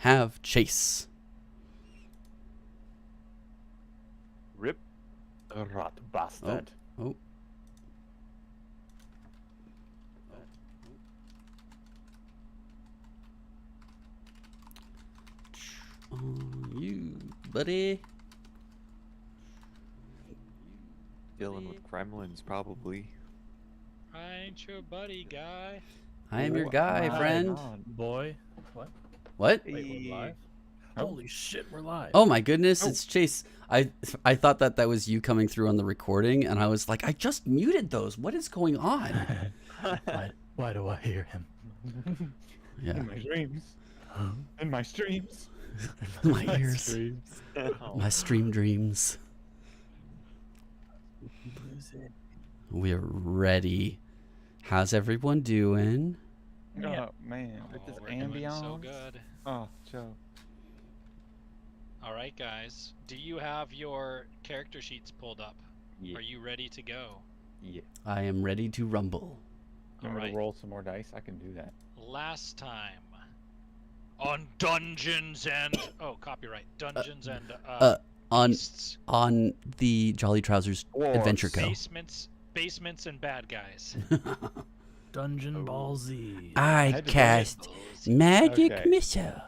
have Chase. Rip. Rot bastard. Oh. You, buddy. Dealing with gremlins, probably. I ain't your buddy, guy. I am your guy, friend. Boy. What? What? Wait, we're live? Holy shit, we're live. Oh my goodness, it's Chase. I thought that was you coming through on the recording, and I was like, I just muted those. What is going on? Why do I hear him? Yeah. In my dreams. In my streams. My ears. My stream dreams. We're ready. How's everyone doing? Oh man, with this we're doing ambience. so good. Oh, Joe. All right, guys. Do you have your character sheets pulled up? Yeah. Are you ready to go? Yeah. I am ready to rumble. You want me Alright. to roll some more dice? I can do that. Last time on Dungeons and copyright Dungeons and On Beasts, the Jolly Trousers Adventure Co. basements and bad guys. Dungeon Ball Z. I had to cast magic Okay. missile.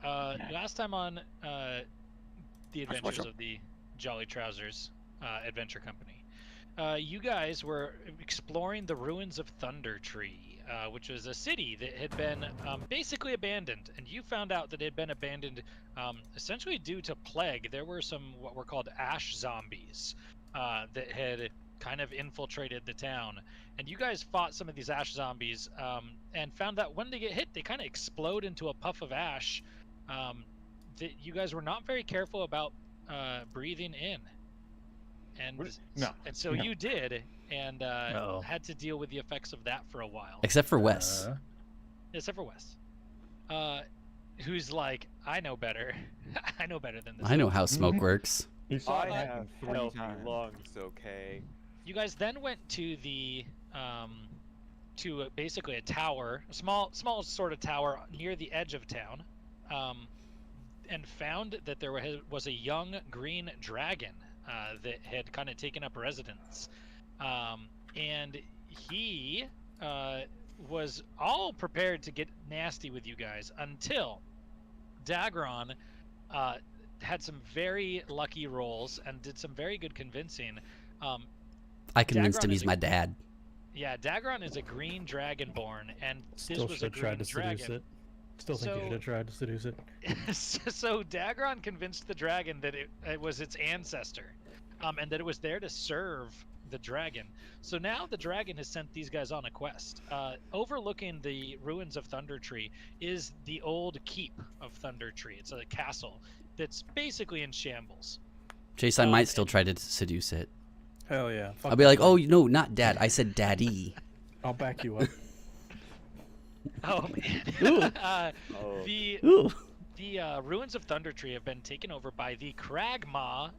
Last time on the watch Adventures out. of the Jolly Trousers Adventure Company, you guys were exploring the ruins of Thundertree, which was a city that had been basically abandoned, and you found out that it had been abandoned essentially due to plague. There were some what were called ash zombies that had kind of infiltrated the town, and you guys fought some of these ash zombies and found that when they get hit, they kind of explode into a puff of ash that you guys were not very careful about breathing in. And No. and so No. you did, and Uh-oh. had to deal with the effects of that for a while. Except for Wes. Except for Wes, who's like, I know better. I know better than this. I know how smoke works. You saw I that have 3 healthy times. lungs, okay? You guys then went to the basically a tower, a small sort of tower near the edge of town, and found that there was a young green dragon that had kind of taken up residence, and he was all prepared to get nasty with you guys until Dagron had some very lucky rolls and did some very good convincing. I convinced him Dagron he's is my dad. Yeah, Dagron is a green dragonborn, and Still this was should a have tried green to seduce dragon. it. Still think you So- should have tried to seduce it. So Dagron convinced the dragon that it was its ancestor, and that it was there to serve the dragon. So now the dragon has sent these guys on a quest. Overlooking the ruins of Thundertree is the old keep of Thundertree. It's a castle that's basically in shambles. Chase, I might still try to seduce it. Hell yeah. Fuck I'll be like, that. oh, no, not dad. I said daddy. I'll back you up. Oh man. Oh. Ooh. The ruins of Thundertree have been taken over by the Kragmaw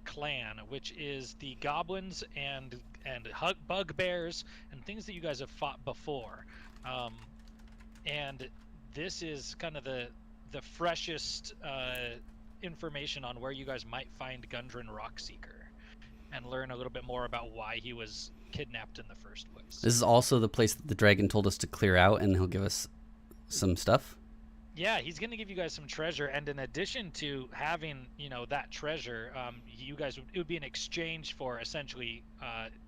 clan, which is the goblins and bugbears and things that you guys have fought before. And this is kind of the freshest information on where you guys might find Gundren Rockseeker and learn a little bit more about why he was kidnapped in the first place. This is also the place that the dragon told us to clear out, and he'll give us some stuff. Yeah, he's going to give you guys some treasure, and in addition to having, that treasure, you guys it would be an exchange for essentially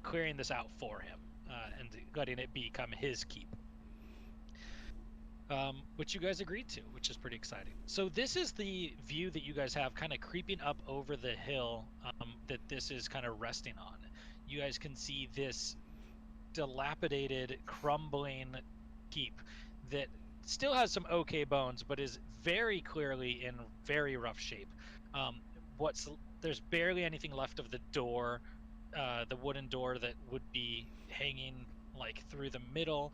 clearing this out for him and letting it become his keep. Which you guys agreed to, which is pretty exciting. So this is the view that you guys have kind of creeping up over the hill that this is kind of resting on. You guys can see this dilapidated, crumbling keep that still has some okay bones, but is very clearly in very rough shape. There's barely anything left of the door, the wooden door that would be hanging like through the middle.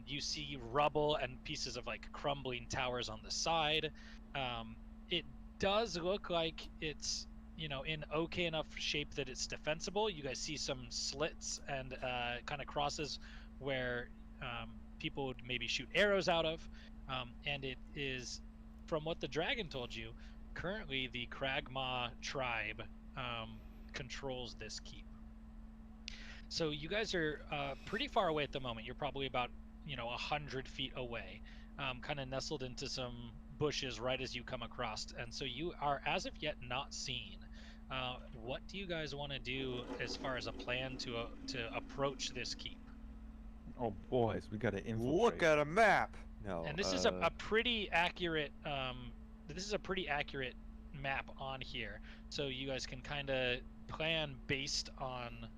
You see rubble and pieces of like crumbling towers on the side. It does look like it's in okay enough shape that it's defensible. You guys see some slits and kind of crosses where people would maybe shoot arrows out of, and it is from what the dragon told you, currently the Kragma tribe controls this keep. So you guys are pretty far away at the moment. You're probably about 100 feet away, kind of nestled into some bushes right as you come across, and so you are as of yet not seen. What do you guys want to do as far as a plan to approach this keep? Oh boys, we gotta infiltrate. Look at a map. No. And this is a pretty accurate map on here, so you guys can kind of plan based on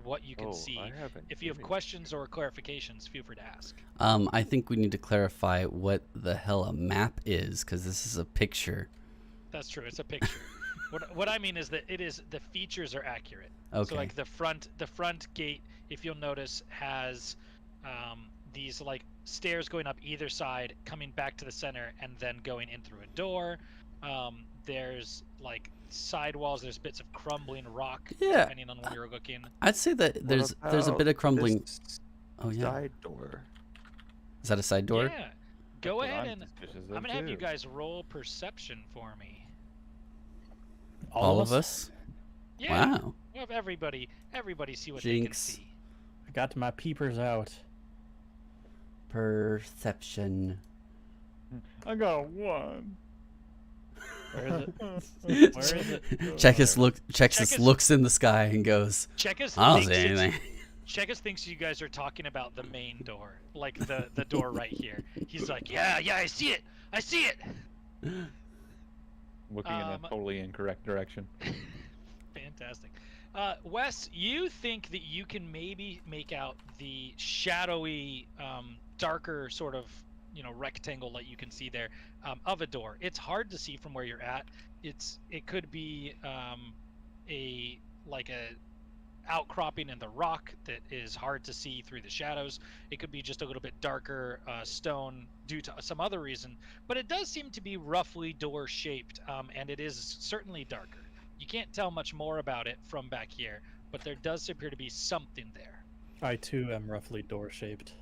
what you can see. If you have questions or clarifications, feel free to ask. I think we need to clarify what the hell a map is, because this is a picture. That's true. It's a picture. What I mean is that the features are accurate. Okay. So like the front gate, if you'll notice, has these like stairs going up either side, coming back to the center, and then going in through a door. There's like side walls. There's bits of crumbling rock, depending on where you're looking. I'd say that there's a bit of crumbling. This Oh yeah. Side door. Is that a side door? Yeah. Go That's what ahead I'm and suspicious I'm of, gonna have you too. guys roll perception for me. All of us? Yeah. Wow. We'll have everybody see what Jinx. they can see. I got my peepers out. Perception. I got one. Where is it? Where is it? Checkus looks in the sky and goes, Checkus I don't thinks see it's- anything. Checkus thinks you guys are talking about the main door, like the door right here. He's like, yeah, I see it. Looking in a totally incorrect direction. Fantastic. Wes, you think that you can maybe make out the shadowy, darker sort of, rectangle that you can see there of a door. It's hard to see from where you're at. It could be a outcropping in the rock that is hard to see through the shadows. It could be just a little bit darker stone due to some other reason, but it does seem to be roughly door shaped, and it is certainly darker. You can't tell much more about it from back here, but there does appear to be something there. I too am roughly door shaped.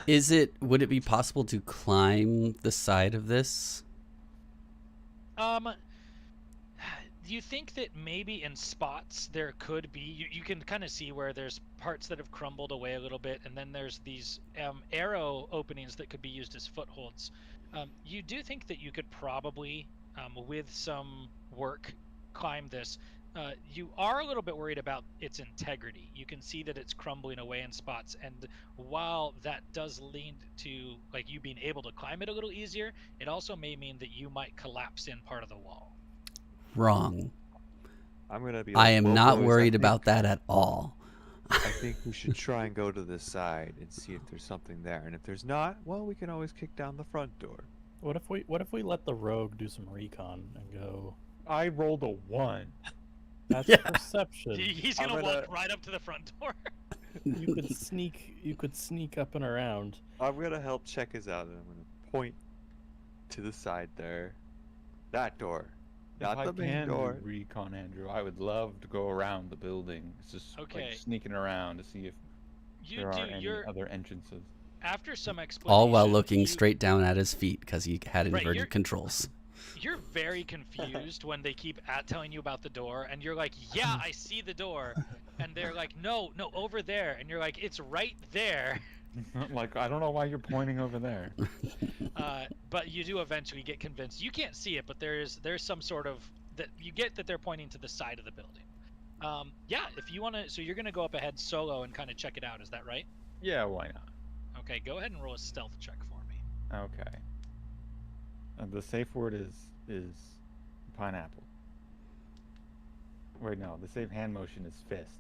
Would it be possible to climb the side of this? Do you think that maybe in spots there could be, you can kind of see where there's parts that have crumbled away a little bit, and then there's these arrow openings that could be used as footholds. You do think that you could probably, with some work, climb this. You are a little bit worried about its integrity. You can see that it's crumbling away in spots, and while that does lead to like you being able to climb it a little easier, it also may mean that you might collapse in part of the wall. Wrong. I'm gonna be. I like, am "Well, not boys, worried about that at all. I think we should try and go to this side and see if there's something there. And if there's not, well, we can always kick down the front door. What if we let the rogue do some recon and go? I rolled a 1. That's Yeah. perception. He's gonna walk right up to the front door. You could sneak up and around. I'm gonna help check us out, and I'm gonna point to the side there. That door. Not If the I main can door. do recon, Andrew, I would love to go around the building. It's just Okay. like sneaking around to see if You there do are any your other entrances. after some explanation. All while looking you- straight down at his feet because he had Right, inverted you're- controls. You're very confused when they keep telling you about the door, and you're like, "Yeah, I see the door," and they're like, "No, over there," and you're like, "It's right there." Like, I don't know why you're pointing over there. But you do eventually get convinced. You can't see it, but there's some sort of that you get that they're pointing to the side of the building. Yeah, if you want to, so you're gonna go up ahead solo and kind of check it out. Is that right? Yeah, why not? Okay, go ahead and roll a stealth check for me. Okay. The safe word is pineapple. Wait, no. The safe hand motion is fist.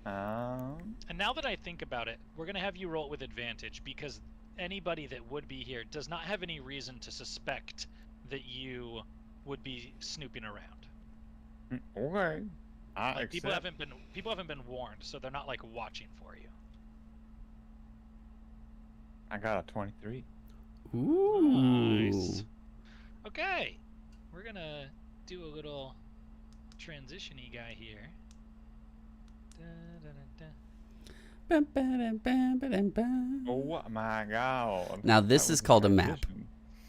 And now that I think about it, we're gonna have you roll it with advantage because anybody that would be here does not have any reason to suspect that you would be snooping around. Okay. I Like people accept. haven't been warned, so they're not like watching for you. I got a 23. Ooh. Nice. Okay, we're gonna do a little transition-y guy here. Da, da, da, da. Oh my god. Now this That is was called a map. transition.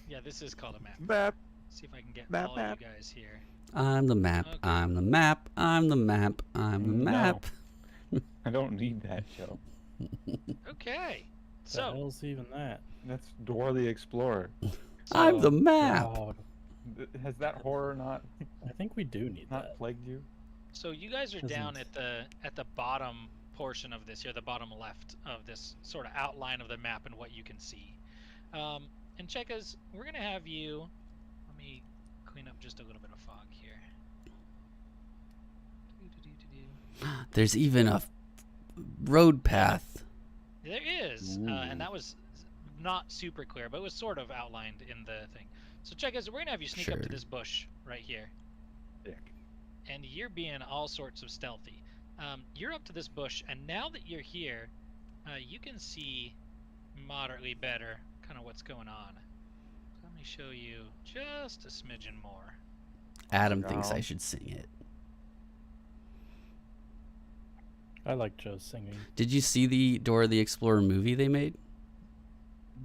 Yeah, this is called a map. Map. See if I can get Map, all map. of you guys here. I'm the map. Okay. I'm the map. I'm the map. I'm the No. map. I don't need that show. Okay. The So, hell's even that? That's Dora the Explorer. I'm the so map. God, Has that horror not I think we do need that. plagued you? so you guys are down Isn't- at the bottom portion of this here, the bottom left of this sort of outline of the map and what you can see. And Chekas, we're gonna have you. Let me clean up just a little bit of fog here. There's even a road path. There is, and that was not super clear, but it was sort of outlined in the thing. So Chekas, we're gonna have you sneak up to Sure. this bush right here. Dick. And you're being all sorts of stealthy. You're up to this bush, and now that you're here, you can see moderately better kind of what's going on. Let me show you just a smidgen more. Adam thinks I No. should sing it. I like Joe's singing. Did you see the Dora the Explorer movie they made?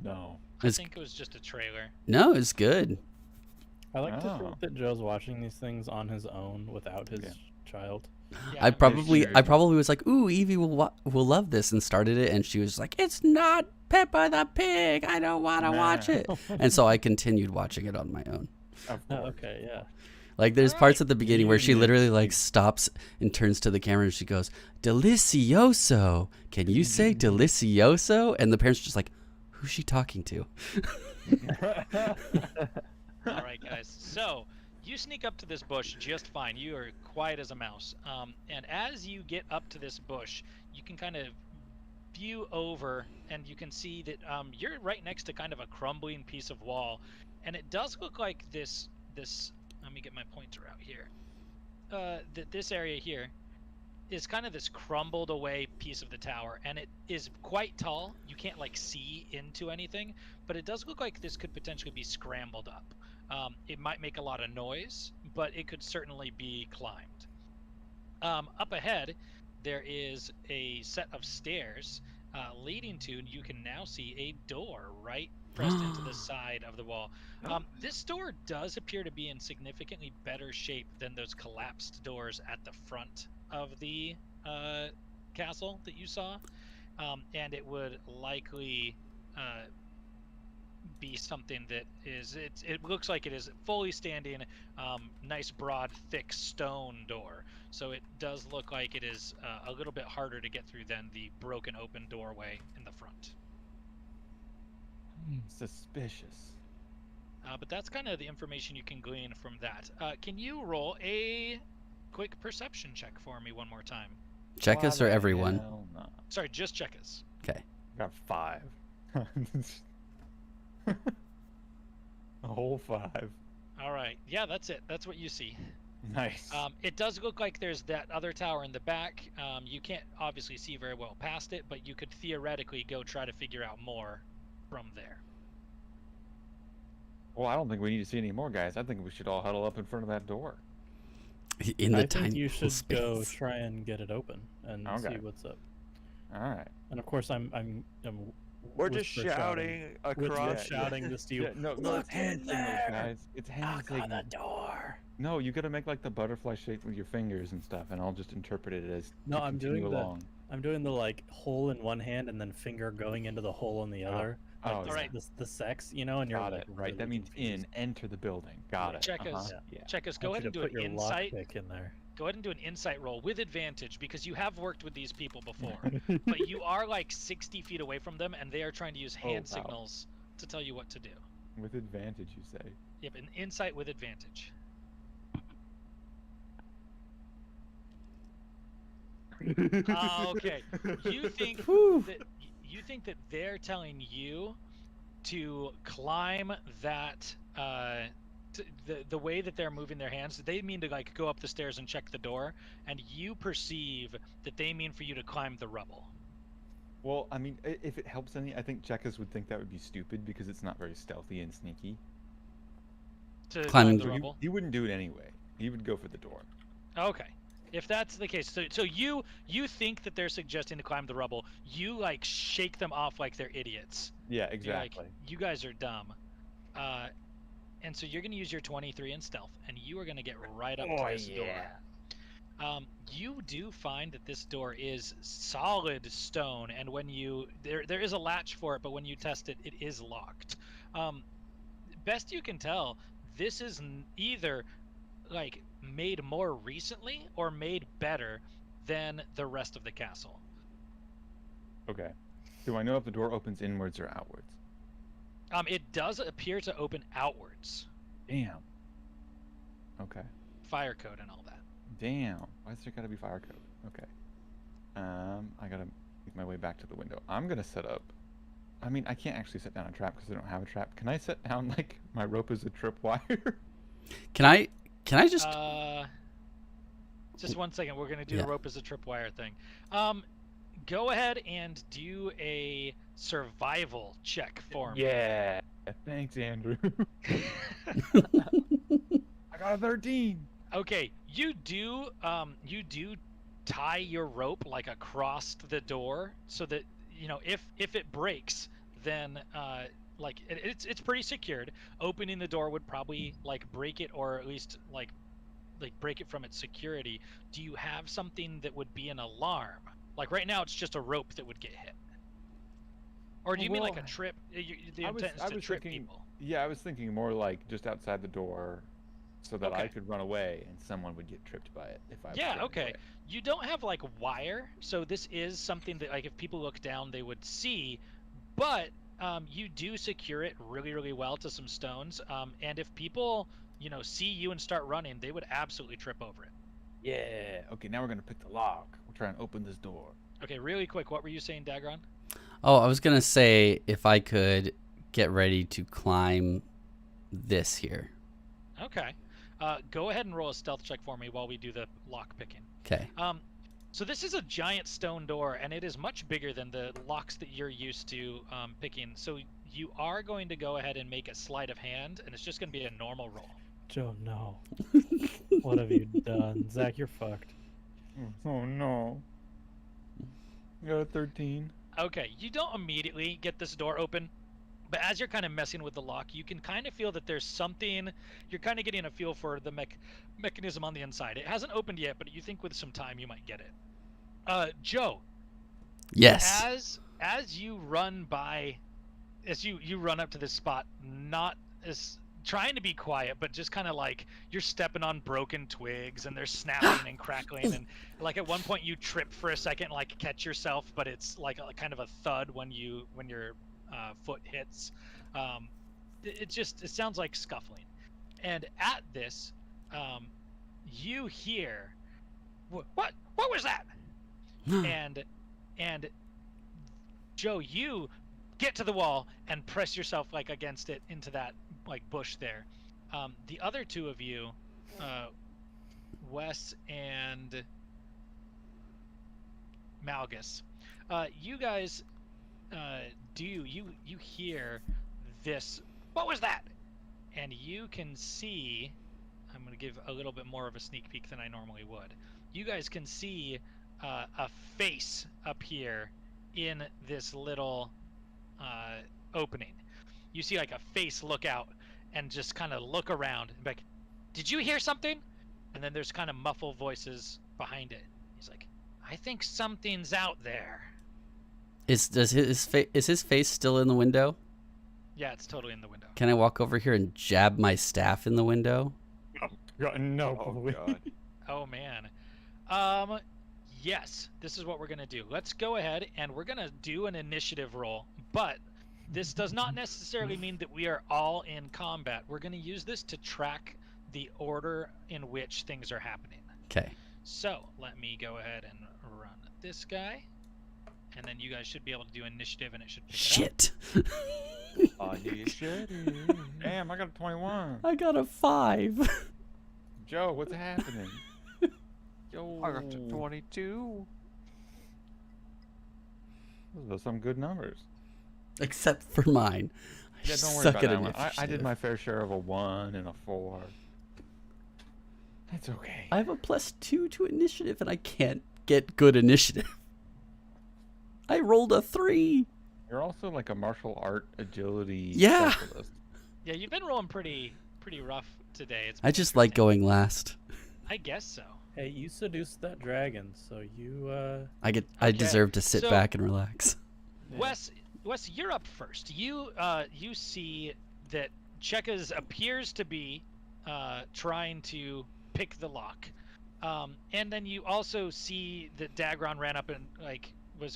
No. I It's, think it was just a trailer. no, it's good. I like to Oh. think that Joe's watching these things on his own without his Yeah. child. Yeah, I I'm probably sure. I probably was like, "Ooh, Evie will love this," and started it, and she was like, "It's not Peppa the Pig. I don't want to watch Nah. it." And so I continued watching it on my own. Of Oh, course. okay, yeah. Like there's parts at the beginning where she Yeah. literally like stops and turns to the camera and she goes, "Delicioso. Can you say delicioso?" And the parents are just like, "Who's she talking to?" All right, guys. So you sneak up to this bush just fine. You are quiet as a mouse. And as you get up to this bush, you can kind of view over, and you can see that you're right next to kind of a crumbling piece of wall, and it does look like this. Let me get my pointer out here. That this area here is kind of this crumbled away piece of the tower, and it is quite tall. You can't like see into anything, but it does look like this could potentially be scrambled up. It might make a lot of noise, but it could certainly be climbed. Up ahead, there is a set of stairs leading to, and you can now see a door right pressed into the side of the wall. This door does appear to be in significantly better shape than those collapsed doors at the front of the castle that you saw, and it would likely be something that is it looks like it is fully standing, nice broad thick stone door, so it does look like it is a little bit harder to get through than the broken open doorway in the front. Suspicious. But that's kind of the information you can glean from that. Can you roll a quick perception check for me one more time? Check Why us or the everyone. hell not? Sorry, just check us. Got 5. A whole 5. All right, yeah, that's it. That's what you see. Nice. It does look like there's that other tower in the back. You can't obviously see very well past it, but you could theoretically go try to figure out more from there. Well, I don't think we need to see any more, guys. I think we should all huddle up in front of that door. In the I think tiny you little should go space. try and get it open and Okay. see what's up. All right. And of course, I'm We're just whisper shouting Whisper across. shouting this to you. Yeah, no, Look it's hand in signals, there! guys. It's hand Knock on the signals. door. No, you gotta make like the butterfly shape with your fingers and stuff, and I'll just interpret it as No, to I'm continue doing the- along. I'm doing the like hole in one hand and then finger going into the hole in the other. Like Oh, the, Alright. the sex, you know, and you're Got like, it. Right. That really means confused. enter the building. Got Yeah. it. Check us. Yeah. Check us. I Go want ahead you and to do put an your insight. lockpick in there. Go ahead and do an insight roll with advantage because you have worked with these people before. But you are like 60 feet away from them, and they are trying to use hand wow. signals to tell you what to do. With advantage, you say. Yep, an insight with advantage. Okay. You think that they're telling you to climb that the way that they're moving their hands, they mean to like go up the stairs and check the door, and you perceive that they mean for you to climb the rubble. Well, I mean, if it helps any, I think Chekas would think that would be stupid because it's not very stealthy and sneaky. To Climbing climb the the- rubble. He wouldn't do it anyway. He would go for the door. Okay. If that's the case, so you think that they're suggesting to climb the rubble, you like shake them off like they're idiots. Yeah, You're like, exactly. you guys are dumb. And so you're going to use your 23 in stealth, and you are going to get right up to this door. You do find that this door is solid stone, and when you there is a latch for it, but when you test it, it is locked. Best you can tell, this is either like made more recently or made better than the rest of the castle. Okay. Do I know if the door opens inwards or outwards? It does appear to open outwards. Damn. Okay. Fire code and all that. Damn. Why's there gotta be fire code? Okay. I gotta make my way back to the window. I'm gonna set up. I mean, I can't actually set down a trap because I don't have a trap. Can I set down like my rope as a tripwire? Can I just Just 1 second. We're gonna do Yeah. the rope as a tripwire thing. Go ahead and do a survival check for me. Yeah. Thanks, Andrew. I got a 13. Okay, you do tie your rope like across the door so that if it breaks, then like it's pretty secured. Opening the door would probably like break it, or at least like break it from its security. Do you have something that would be an alarm? Like right now, it's just a rope that would get hit. Or do you mean like a Well, trip? The I was- intent is I to was trip thinking- people. Yeah, I was thinking more like just outside the door so that I Okay. could run away and someone would get tripped by it if I was Yeah, running okay. away. You don't have like wire, so this is something that like if people look down they would see, but you do secure it really, really well to some stones. And if people, see you and start running, they would absolutely trip over it. Yeah. Okay, now we're gonna pick the lock. We'll try and open this door. Okay, really quick, what were you saying, Dagron? Oh, I was gonna say if I could get ready to climb this here. Okay. Go ahead and roll a stealth check for me while we do the lock picking. Okay. So this is a giant stone door, and it is much bigger than the locks that you're used to picking. So you are going to go ahead and make a sleight of hand, and it's just going to be a normal roll. Joe, no. What have you done? Zach, you're fucked. Oh no. I got a 13. Okay, you don't immediately get this door open, but as you're kind of messing with the lock, you can kind of feel that there's something. You're kind of getting a feel for the mechanism on the inside. It hasn't opened yet, but you think with some time you might get it. Joe, Yes. as you run by, as you run up to this spot, not as trying to be quiet, but just kind of like you're stepping on broken twigs and they're snapping and crackling, and like at one point you trip for a second, like catch yourself, but it's like a kind of a thud when your foot hits. It sounds like scuffling, and at this, you hear what was that? and Joe, you get to the wall and press yourself like against it into that like bush there. The other two of you, Wes and Malgus, you guys you hear this, what was that? And you can see, I'm going to give a little bit more of a sneak peek than I normally would. You guys can see a face appear in this little opening. You see like a face look out and just kind of look around and be like, did you hear something? And then there's kind of muffled voices behind it. He's like, I think something's out there. Is his face still in the window? Yeah, it's totally in the window. Can I walk over here and jab my staff in the window? No, Oh please. god. Oh man. Yes, this is what we're gonna do. Let's go ahead and we're gonna do an initiative roll, but this does not necessarily mean that we are all in combat. We're gonna use this to track the order in which things are happening. Okay. So let me go ahead and run this guy, and then you guys should be able to do initiative, and it should pick it up. Shit. Oh, you should. Damn, I got a 21. I got a 5. Joe, what's happening? Yo, I got to 22. Those are some good numbers. Except for mine. I Yeah, don't worry suck about at that one. I did initiative. my fair share of a 1 and a 4. That's okay. I have a +2 to initiative and I can't get good initiative. I rolled a 3. You're also like a martial art agility Yeah. specialist. Yeah, you've been rolling pretty rough today. It's I been just like interesting. going last. I guess so. Hey, you seduced that dragon, so you I Okay, deserve to sit so- back and relax. Wes, you're up first. You see that Chekas appears to be trying to pick the lock, and then you also see that Dagron ran up and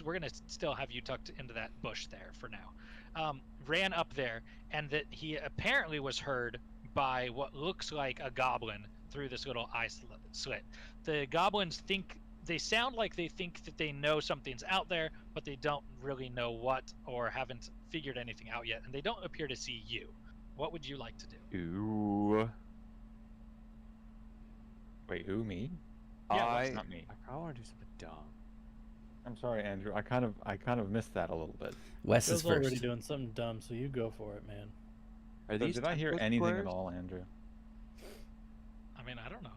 we're gonna still have you tucked into that bush there for now. Ran up there, and that he apparently was heard by what looks like a goblin through this little eye slit. The goblins sound like they think that they know something's out there, but they don't really know what or haven't figured anything out yet, and they don't appear to see you. What would you like to do? Ooh. Wait, who, me? Yeah, It's not me. I probably want to do something dumb. I'm sorry, Andrew. I kind of missed that a little bit. Wes is Phil's already first. doing something dumb, so you go for it, man. Are So these did I hear 10-foot anything squares? at all, Andrew? I mean, I don't know.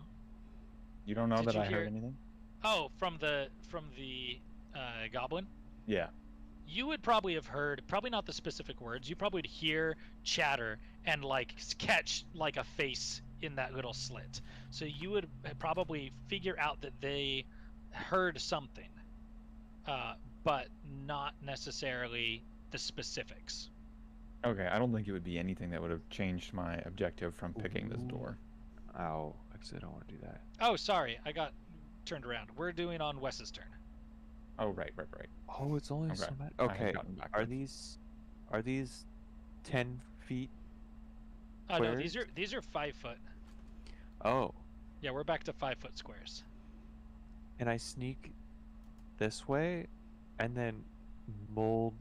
You don't know Did that you I heard hear- anything? Oh, from the goblin? Yeah. You would probably have heard, probably not the specific words. You probably would hear chatter and catch like a face in that little slit. So you would probably figure out that they heard something, but not necessarily the specifics. Okay, I don't think it would be anything that would have changed my objective from picking this door. Ow. Actually, I don't want to do that. Oh, sorry, I got turned around. We're doing on Wes's turn. Oh, right. Oh, it's only so Okay. much. I had Okay. gotten Are backwards. these 10 feet? Oh no, these Squares? are 5 foot. Oh. Yeah, we're back to 5-foot squares. And I sneak this way and then mold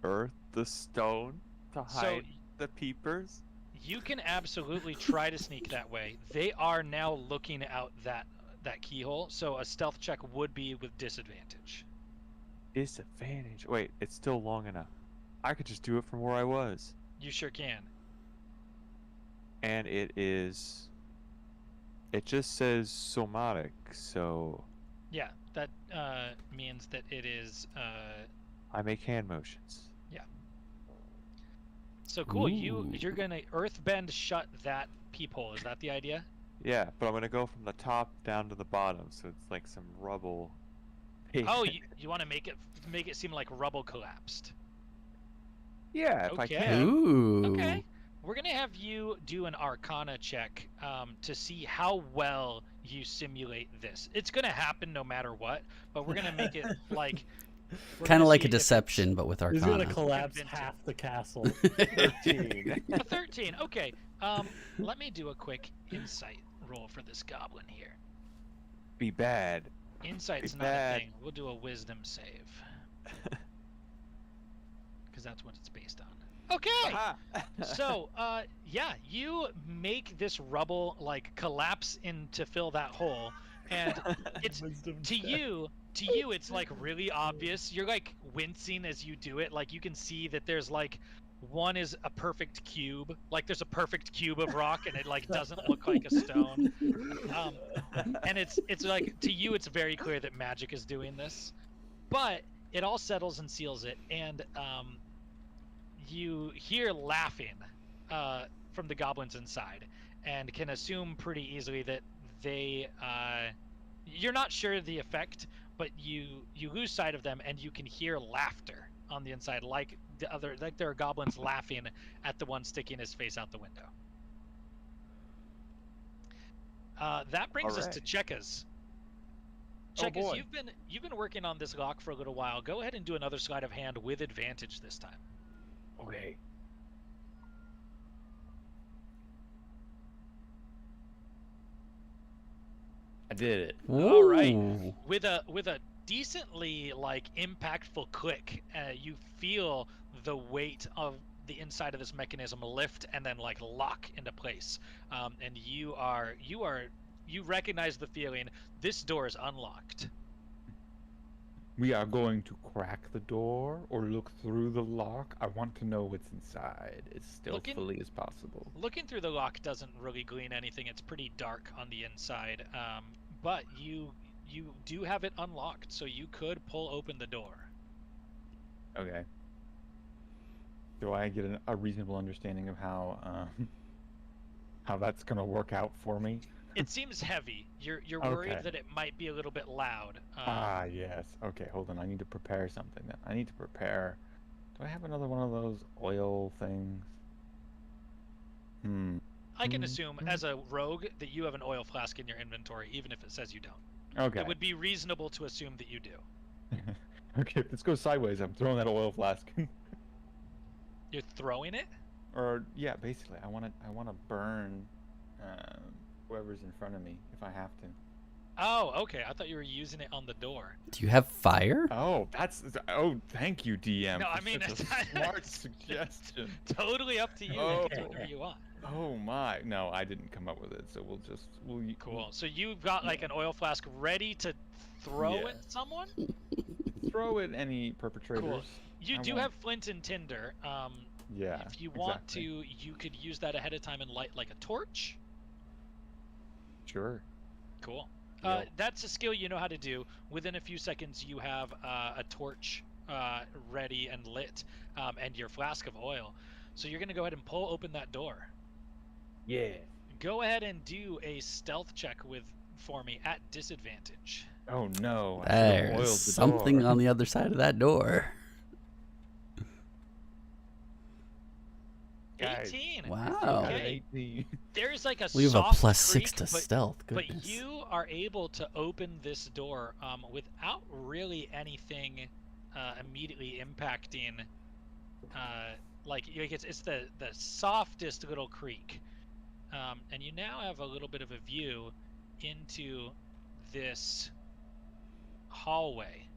earth the stone to So hide the peepers? you can absolutely try to sneak that way. They are now looking out that keyhole, so a stealth check would be with disadvantage. Disadvantage. Wait, it's still long enough. I could just do it from where I was. You sure can. And it just says somatic, so Yeah, that means that it is. I make hand motions. So cool. Ooh. You're gonna earthbend shut that peephole. Is that the idea? Yeah, but I'm gonna go from the top down to the bottom, so it's like some rubble. Oh, you want to make it seem like rubble collapsed. Yeah, if I Okay. can. Ooh. Okay. We're gonna have you do an Arcana check to see how well you simulate this. It's gonna happen no matter what, but we're gonna make it like we're Kind gonna of like see a if it's deception, but with He's gonna Arcana. collapse Convincing. half the castle. 13. A 13. Okay. Let me do a quick insight roll for this goblin here. Be bad. Insight's Be not a bad. thing. We'll do a wisdom save. Because that's what it's based on. Okay. Aha! So, yeah, you make this rubble collapse in to fill that hole, and it's Wisdom to check. you, it's really obvious. You're wincing as you do it. You can see that there's one is a perfect cube. There's a perfect cube of rock, and it doesn't look like a stone. And it's to you, it's very clear that magic is doing this, but it all settles and seals it, and you hear laughing from the goblins inside, and can assume pretty easily that they you're not sure the effect, but you lose sight of them, and you can hear laughter on the inside, there are goblins laughing at the one sticking his face out the window. That brings us to Chekas. Oh, Chekas, boy. you've been working on this lock for a little while. Go ahead and do another sleight of hand with advantage this time. Okay. I did it. All right. Ooh. With a decently impactful click, you feel the weight of the inside of this mechanism lift and then lock into place, and you recognize the feeling. This door is unlocked. We are going to crack the door or look through the lock. I want to know what's inside as stealthily as possible. Looking through the lock doesn't really glean anything. It's pretty dark on the inside, but you do have it unlocked, so you could pull open the door. Okay. Do I get a reasonable understanding of how that's gonna work out for me? It seems heavy. You're worried Okay. that it might be a little bit loud. Yes. Okay, hold on. I need to prepare something then. I need to prepare. Do I have another one of those oil things? I can assume as a rogue that you have an oil flask in your inventory, even if it says you don't. Okay. It would be reasonable to assume that you do. Okay, if this goes sideways, I'm throwing that oil flask. You're throwing it? Or yeah, basically, I wanna burn whoever's in front of me if I have to. Oh, okay. I thought you were using it on the door. Do you have fire? Oh, thank you, DM. No, I for mean, such a it's- smart suggestion. Totally up to you. Oh. You can do whatever you want. Oh my! No, I didn't come up with it, so we'll. Cool. So you've got like an oil flask ready to throw Yeah. at someone? Throw at any perpetrators. Cool. You I do want- have flint and tinder. Yeah. If you want exactly. to, you could use that ahead of time and light like a torch. Sure. Cool. Yep. That's a skill you know how to do. Within a few seconds, you have a torch ready and lit, and your flask of oil. So you're gonna go ahead and pull open that door. Yeah. Go ahead and do a stealth check for me at disadvantage. Oh no! I should've oiled There's the something door. on the other side of that door. Guys, 18. I Wow. got an Okay. 18. There's like a We have a soft +6 creak, to but, stealth. but Goodness. you are able to open this door without really anything immediately impacting. Like it's the softest little creak, and you now have a little bit of a view into this hallway.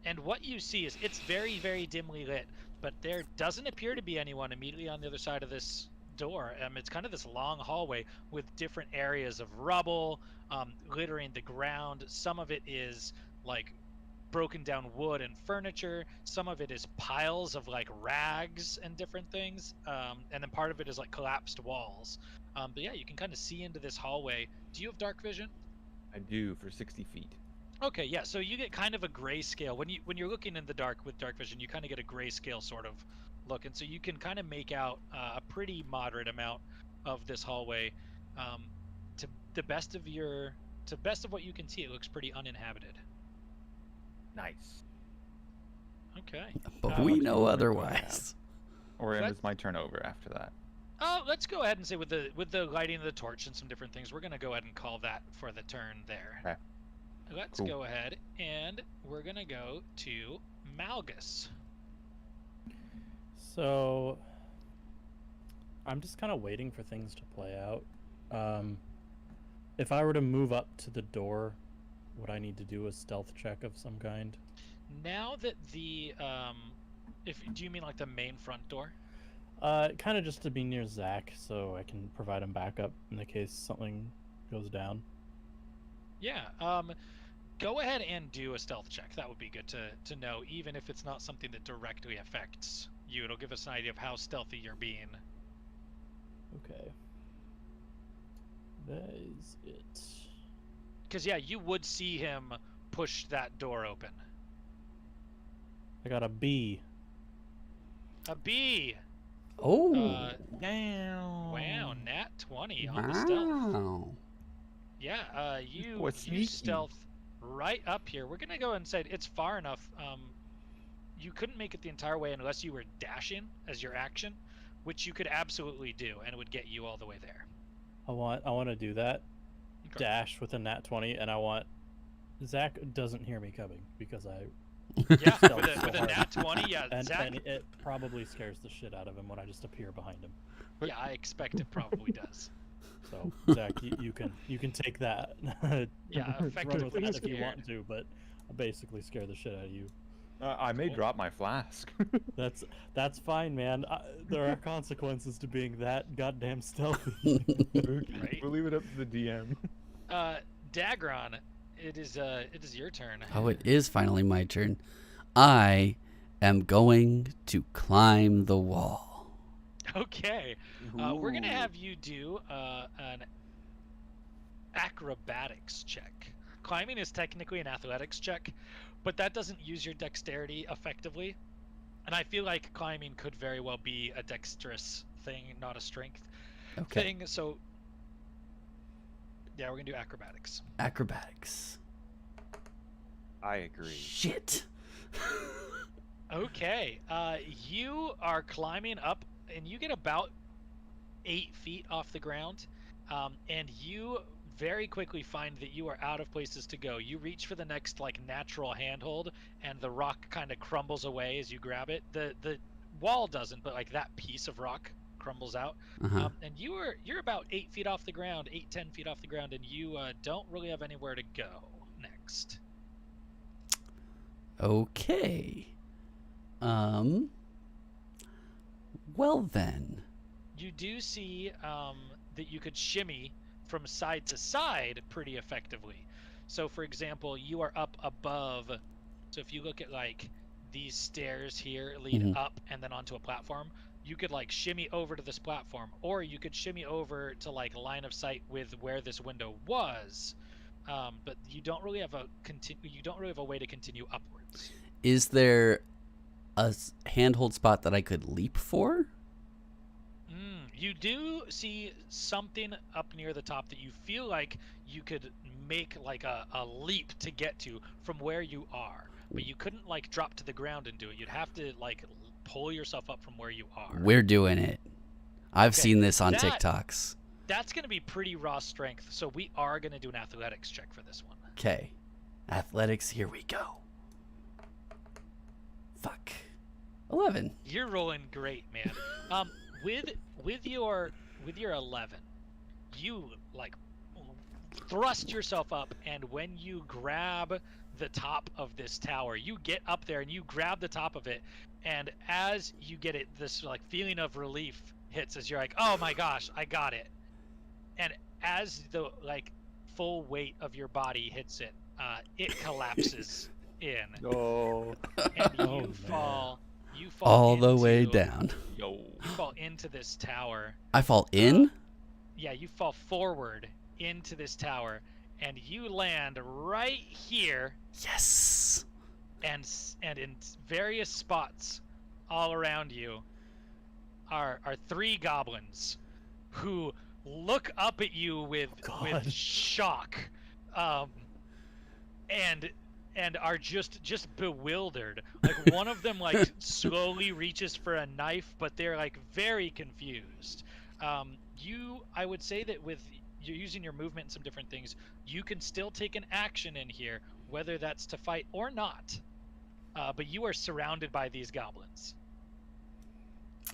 And what you see is it's very, very dimly lit, but there doesn't appear to be anyone immediately on the other side of this door. It's kind of this long hallway with different areas of rubble littering the ground. Some of it is like broken down wood and furniture. Some of it is piles of like rags and different things. And then part of it is like collapsed walls. But yeah, you can kind of see into this hallway. Do you have dark vision? I do for 60 feet. Okay, yeah. So you get kind of a grayscale when you're looking in the dark with dark vision. You kind of get a grayscale sort of look, and so you can kind of make out a pretty moderate amount of this hallway. To best of what you can see, it looks pretty uninhabited. Nice. Okay. But Uh, we what's know the otherwise. Or That- is my turn over after that? Let's go ahead and say with the lighting of the torch and some different things, we're gonna go ahead and call that for the turn there. Okay. Let's Cool. go ahead and we're gonna go to Malgus. So I'm just kind of waiting for things to play out. If I were to move up to the door, would I need to do a stealth check of some kind? Now that the do you mean like the main front door? Kind of just to be near Zach, so I can provide him backup in the case something goes down. Yeah. Go ahead and do a stealth check. That would be good to know, even if it's not something that directly affects you. It'll give us an idea of how stealthy you're being. Okay. That is it. Because yeah, you would see him push that door open. I got a B. A B. Oh. Damn. Wow, nat 20 on the stealth. Wow. Yeah, you What's you sneaky? stealth right up here. We're gonna go and say it's far enough. You couldn't make it the entire way unless you were dashing as your action, which you could absolutely do, and it would get you all the way there. I want to do that. Okay. Dash with a nat 20, and I want Zach doesn't hear me coming because I Yeah, Stealth with so a hard. nat 20, yeah, and Zach. it probably scares the shit out of him when I just appear behind him. Yeah, I expect it probably does. So Zach, you can take that. Yeah, Run effectively with that if you scared. want to, but I basically scare the shit out of you. I may Cool. drop my flask. That's fine, man. There are consequences to being that goddamn stealthy. Right. We'll leave it up to the DM. Dagron, it is your turn. Oh, it is finally my turn. I am going to climb the wall. Okay. We're gonna Ooh. have you do an acrobatics check. Climbing is technically an athletics check, but that doesn't use your dexterity effectively. And I feel like climbing could very well be a dexterous thing, not a strength Okay. thing. So, yeah, we're going to do acrobatics. Acrobatics. I agree. Shit. Okay. You are climbing up, and you get about 8 feet off the ground. And you very quickly find that you are out of places to go. You reach for the next like natural handhold, and the rock kind of crumbles away as you grab it. The wall doesn't, but like that piece of rock crumbles out. Uh-huh. And you're about 8 feet off the ground, 10 feet off the ground, and you don't really have anywhere to go next. Okay. Well then. You do see that you could shimmy from side to side pretty effectively. So for example, you are up above. So if you look at like these stairs here lead up and then onto a platform, you could like shimmy over to this platform, or you could shimmy over to like line of sight with where this window was. But you don't really have a way to continue upwards. Is there a handhold spot that I could leap for? You do see something up near the top that you feel like you could make like a leap to get to from where you are, but you couldn't like drop to the ground and do it. You'd have to like pull yourself up from where you are. We're doing it. I've Okay, seen this on that- TikToks. That's going to be pretty raw strength, so we are going to do an athletics check for this one. Okay. Athletics, here we go. Fuck. 11. You're rolling great, man. With your 11, you like thrust yourself up, and when you grab the top of this tower, you get up there and you grab the top of it, and as you get it, this like feeling of relief hits as you're like, oh my gosh, I got it. And as the like full weight of your body hits it, it collapses in, No. and Oh, you fall All the way into- down. Yo. You fall into this tower. I fall in? Yeah, you fall forward into this tower, and you land right here, Yes. and in various spots all around you are 3 goblins who look up at you with God. shock, and are just bewildered. Like one of them like slowly reaches for a knife, but they're like very confused. I would say that with you're using your movement and some different things, you can still take an action in here, whether that's to fight or not. But you are surrounded by these goblins.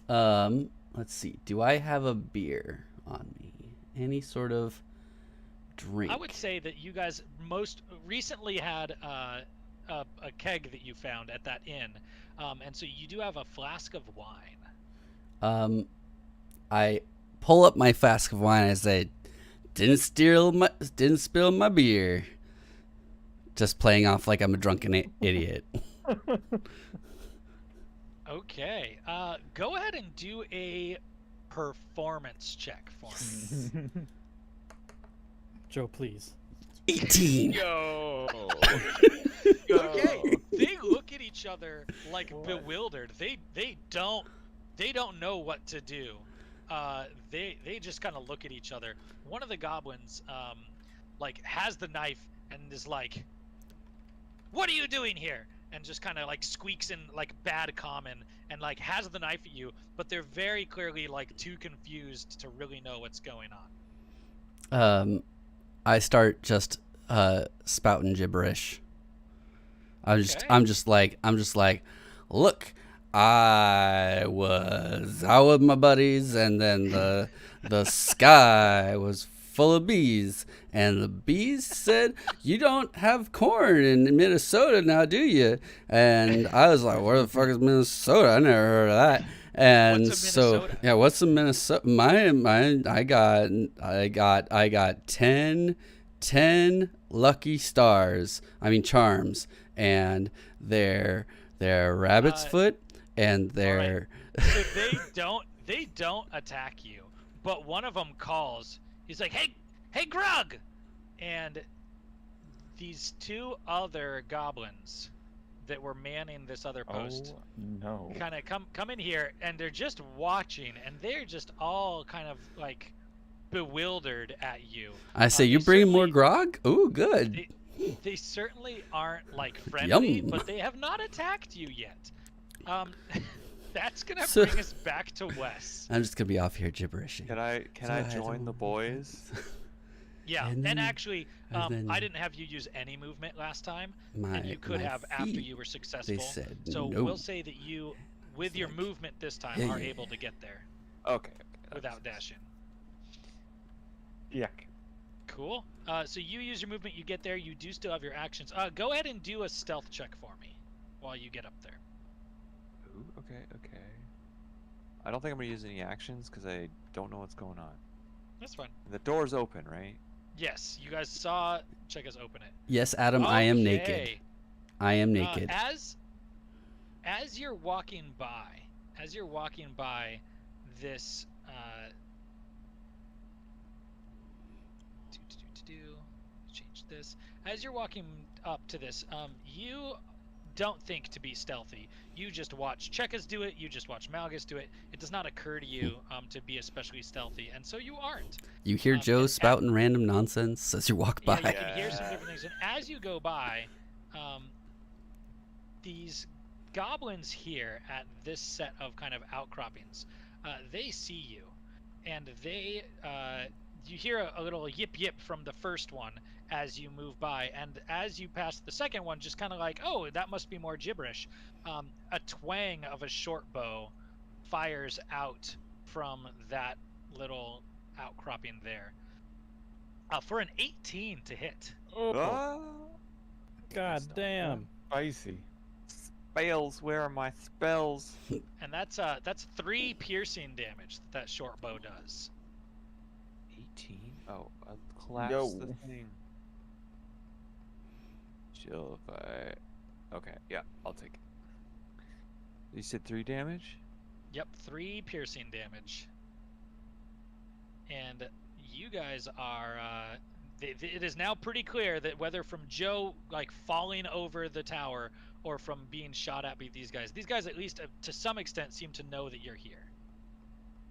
Let's see. Do I have a beer on me? Any sort of drink? I would say that you guys most recently had a keg that you found at that inn, and so you do have a flask of wine. I pull up my flask of wine and I say, didn't spill my beer. Just playing off like I'm a drunken idiot. Okay, go ahead and do a performance check for me. Joe, please. 18. Yo. Okay, they look at each other like bewildered. They don't know what to do. They just kind of look at each other. One of the goblins like has the knife and is like, "What are you doing here?" and just kind of like squeaks in like bad common and like has the knife at you, but they're very clearly like too confused to really know what's going on. I start just spouting gibberish. I'm just like, look, I was out with my buddies, and then the sky was full of bees, and the bees said, "You don't have corn in Minnesota now, do you?" And I was like, "Where the fuck is Minnesota? I never heard of that." And What's a so, Minnesota? yeah, what's a Minnesota? Mine, I got 10 lucky stars. I mean charms, and they're rabbit's foot, and they're So they don't attack you, but one of them calls. He's like, hey Grug, and these 2 other goblins that were manning this other post Oh no. kind of come in here, and they're just watching, and they're just all kind of like bewildered at you. I say, They you bring more certainly- grog? Ooh, good. They certainly aren't like friendly, Yum. but they have not attacked you yet. That's gonna So- bring us back to Wes. I'm just gonna be off here gibberishing. Can I join the boys? Yeah, And and then- actually, and I then- didn't have you use any movement last time, My, and you could my have after feet, you were successful. They said So no. we'll say that you, with It's your like- movement this time, Yeah, are yeah, able to get there Okay. without dashing. Yuck. Cool. So you use your movement, you get there. You do still have your actions. Go ahead and do a stealth check for me while you get up there. Ooh, okay. I don't think I'm gonna use any actions because I don't know what's going on. That's fine. The door's open, right? Yes, you guys saw Check us open it. Yes, Adam, I am naked. Okay. I am naked. As you're walking by, this change this. As you're walking up to this, you don't think to be stealthy. You just watch Chekas do it. You just watch Malgus do it. It does not occur to you to be especially stealthy, and so you aren't. You hear Joe and- spouting random nonsense as you walk by. Yeah, you can hear some different things. And as you go by, these goblins here at this set of kind of outcroppings, they see you, and they, you hear a little yip yip from the first one as you move by, and as you pass the second one, just kind of like, oh, that must be more gibberish. A twang of a short bow fires out from that little outcropping there. For an 18 to hit. Ah, God damn. Spicy. spells. Where are my spells? And that's 3 piercing damage that short bow does. 18. Oh, I'll collapse Yo. the thing. Chill if I. Okay, yeah, I'll take it. You said 3 damage? Yep, 3 piercing damage. And you guys are. It is now pretty clear that whether from Joe like falling over the tower or from being shot at by these guys at least to some extent seem to know that you're here.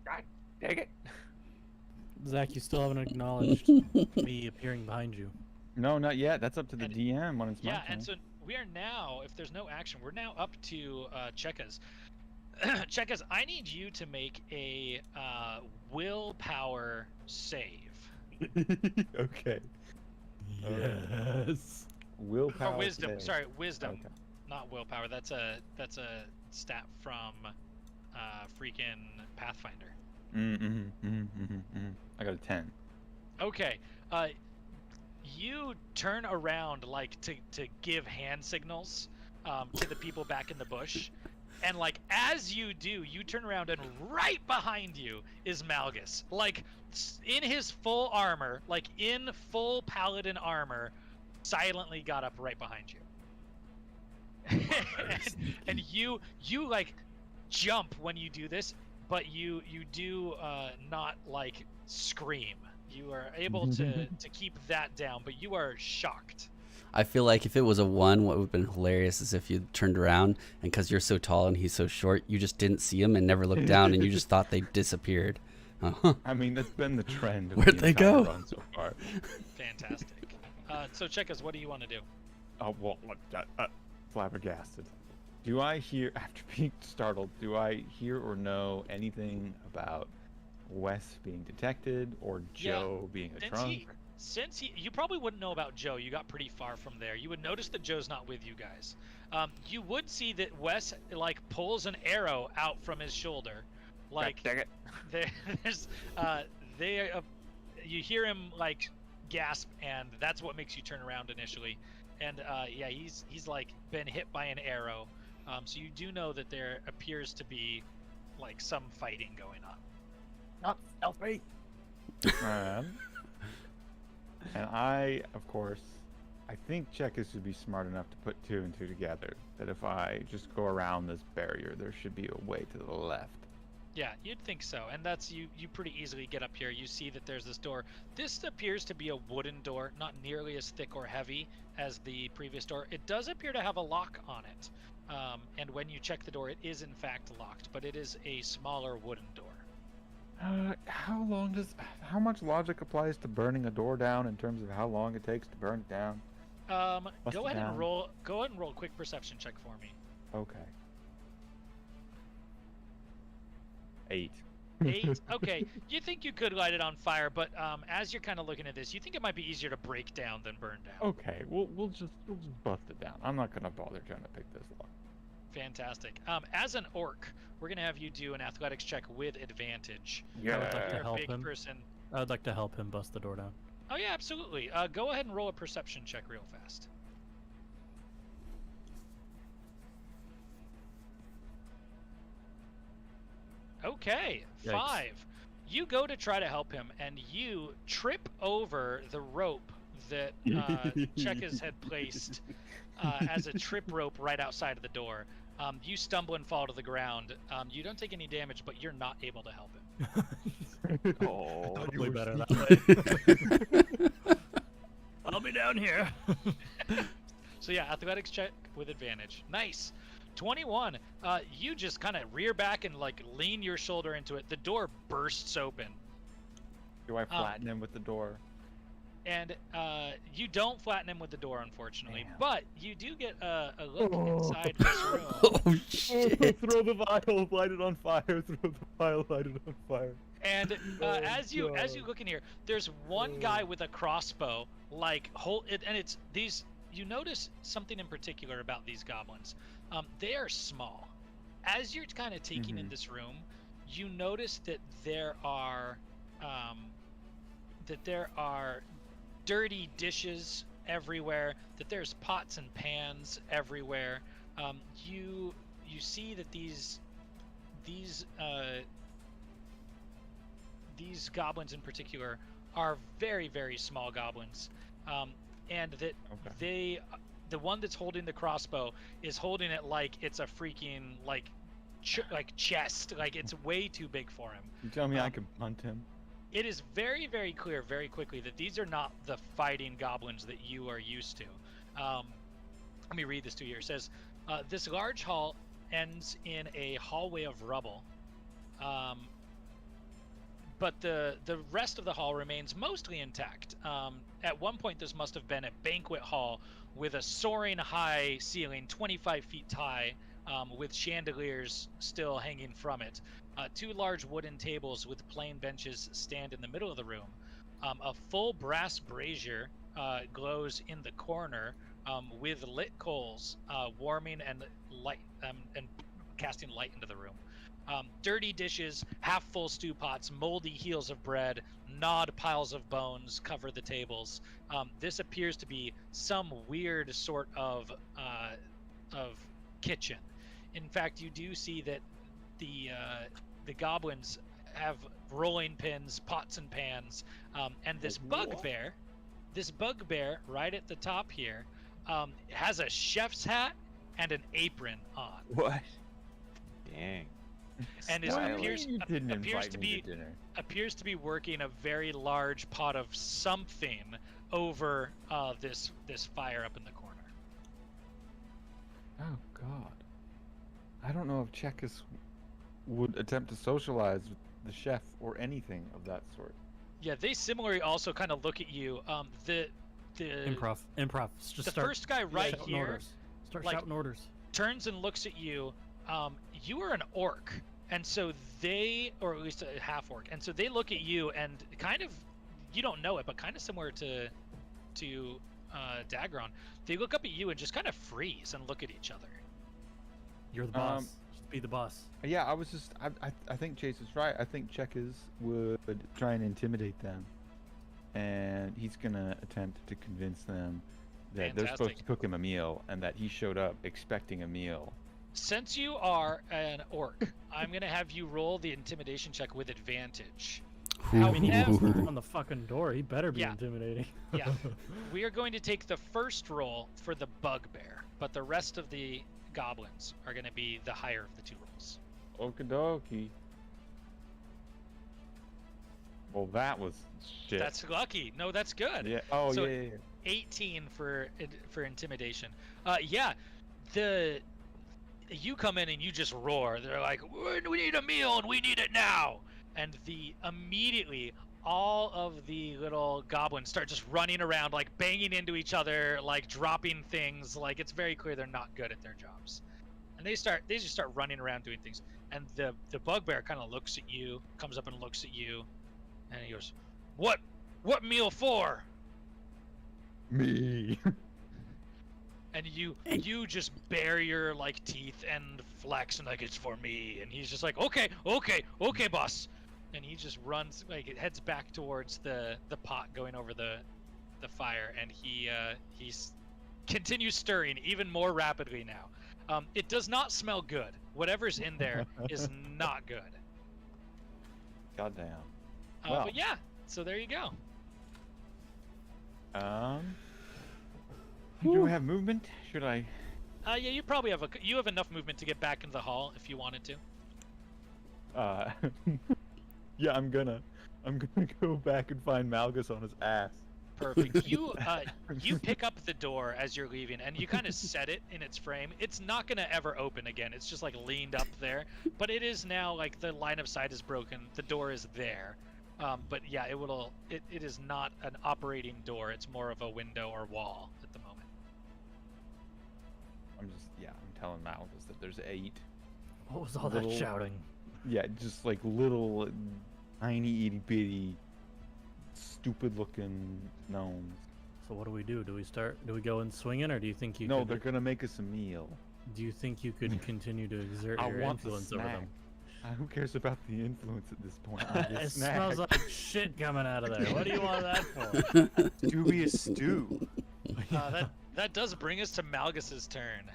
God dang it. Zach, you still haven't acknowledged me appearing behind you. No, not yet. That's up to the And- DM when it's my Yeah, turn. and so we are now, if there's no action, we're now up to Chekas. Chekas, I need you to make a willpower save. Okay. Yes. Willpower. Or wisdom. save. Sorry, wisdom. Okay. Not willpower. That's a stat from freaking Pathfinder. I got a 10. Okay. You turn around like to give hand signals to the people back in the bush, and like as you do, you turn around and right behind you is Malgus, like in his full armor, like in full paladin armor, silently got up right behind you. and you like jump when you do this, but you do not like scream. You are able to keep that down, but you are shocked. I feel like if it was a 1, what would have been hilarious is if you turned around and because you're so tall and he's so short, you just didn't see him and never looked down and you just thought they disappeared. Uh-huh. I mean, that's been the trend. of Where'd the they entire go? run so far. Fantastic. So Chekas, what do you want to do? Oh, well, flabbergasted. Do I hear, after being startled, do I hear or know anything about Wes being detected or Joe being a trunk? You probably wouldn't know about Joe. You got pretty far from there. You would notice that Joe's not with you guys. You would see that Wes like pulls an arrow out from his shoulder, like God dang it. there's you hear him like gasp, and that's what makes you turn around initially. And yeah, he's like been hit by an arrow. So you do know that there appears to be like some fighting going on. Not stealthy. And I, of course, I think Chekas would be smart enough to put 2 and 2 together. That if I just go around this barrier, there should be a way to the left. Yeah, you'd think so. And that's you pretty easily get up here. You see that there's this door. This appears to be a wooden door, not nearly as thick or heavy as the previous door. It does appear to have a lock on it. And when you check the door, it is in fact locked, but it is a smaller wooden door. How much logic applies to burning a door down in terms of how long it takes to burn it down? Go ahead and roll a quick perception check for me. Okay. 8. 8. Okay, you think you could light it on fire, but as you're kind of looking at this, you think it might be easier to break down than burn down. Okay, we'll just bust it down. I'm not gonna bother trying to pick this lock. Fantastic. As an orc, we're gonna have you do an athletics check with advantage. Yeah. I would like to You're a help big him. person. I would like to help him bust the door down. Oh yeah, absolutely. Go ahead and roll a perception check real fast. Okay, Yikes. 5. You go to try to help him, and you trip over the rope that Chekas had placed as a trip rope right outside of the door. You stumble and fall to the ground. You don't take any damage, but you're not able to help him. Oh, Probably better that way. I'll be down here. So yeah, athletics check with advantage. Nice. 21. You just kind of rear back and like lean your shoulder into it. The door bursts open. Do I flatten him with the door? And you don't flatten him with the door, unfortunately, Damn. but you do get a look inside this room. Oh shit! Throw the vial, light it on fire. Throw the vial, light it on fire. And as you look in here, there's one guy with a crossbow, like and it's these. You notice something in particular about these goblins. They are small. As you're kind of taking in this room, you notice that there are dirty dishes everywhere. That there's pots and pans everywhere. You see that these goblins in particular are very, very small goblins, and that the one that's holding the crossbow is holding it like it's a freaking like chest, like it's way too big for him. You tell me I can punt him? It is very, very clear very quickly that these are not the fighting goblins that you are used to. Let me read this to you. It says, this large hall ends in a hallway of rubble. But the rest of the hall remains mostly intact. At one point, this must have been a banquet hall with a soaring high ceiling, 25 feet high, with chandeliers still hanging from it. 2 large wooden tables with plain benches stand in the middle of the room. A full brass brazier glows in the corner with lit coals, warming and light and casting light into the room. Dirty dishes, half-full stew pots, moldy heels of bread, gnawed piles of bones cover the tables. This appears to be some weird sort of kitchen. In fact, you do see that the goblins have rolling pins, pots and pans, and this bugbear right at the top here has a chef's hat and an apron on. What? Dang. And appears to be working a very large pot of something over this fire up in the corner. Oh God. I don't know if Chekas would attempt to socialize with the chef or anything of that sort. Yeah, they similarly also kind of look at you. The Improv. Just the start first guy right shouting here orders. Start like, shouting orders. turns and looks at you. You are an orc, and so they, or at least a half orc, and so they look at you and kind of, you don't know it, but kind of similar to Dagron. They look up at you and just kind of freeze and look at each other. You're the boss. Just be the boss. Yeah, I think Chase is right. I think Chekas would try and intimidate them, and he's gonna attempt to convince them that they're supposed to cook him a meal and that he showed up expecting a meal. Since you are an orc, I'm gonna have you roll the intimidation check with advantage. I mean, he has on the fucking door. He better be intimidating. Yeah. We are going to take the first roll for the bugbear, but the rest of the goblins are going to be the higher of the 2 rolls. Okie dokie. Well, that was shit. That's lucky. No, that's good. Yeah. Oh, So- yeah. 18 for intimidation. Yeah, you come in and you just roar. They're like, we need a meal and we need it now. And immediately all of the little goblins start just running around, like banging into each other, like dropping things. Like it's very clear they're not good at their jobs. And they just start running around doing things. And the bugbear kind of looks at you, comes up and looks at you, and he goes, "What meal for?" Me. And you just bare your like teeth and flex and like it's for me. And he's just like, okay, boss. And he just runs, like it heads back towards the pot going over the fire, and he continues stirring even more rapidly now. It does not smell good. Whatever's in there is not good. Goddamn. Well. But yeah, so there you go. Do I have movement? Should I? Yeah, you probably have enough movement to get back into the hall if you wanted to. Yeah, I'm gonna go back and find Malgus on his ass. Perfect. You pick up the door as you're leaving, and you kind of set it in its frame. It's not gonna ever open again. It's just like leaned up there, but it is now like the line of sight is broken. The door is there, but yeah, it is not an operating door. It's more of a window or wall at the moment. I'm telling Malgus that there's 8. What was all that shouting? Yeah, just like little, tiny, itty bitty, stupid looking gnomes. So what do we do? Do we go in swinging, or do you think you? No, they're gonna make us a meal. Do you think you could continue to exert I your want the influence over them? snack. Who cares about the influence at this point? It smells like shit coming out of there. What do you want that for? Do be a stew. That does bring us to Malgus's turn.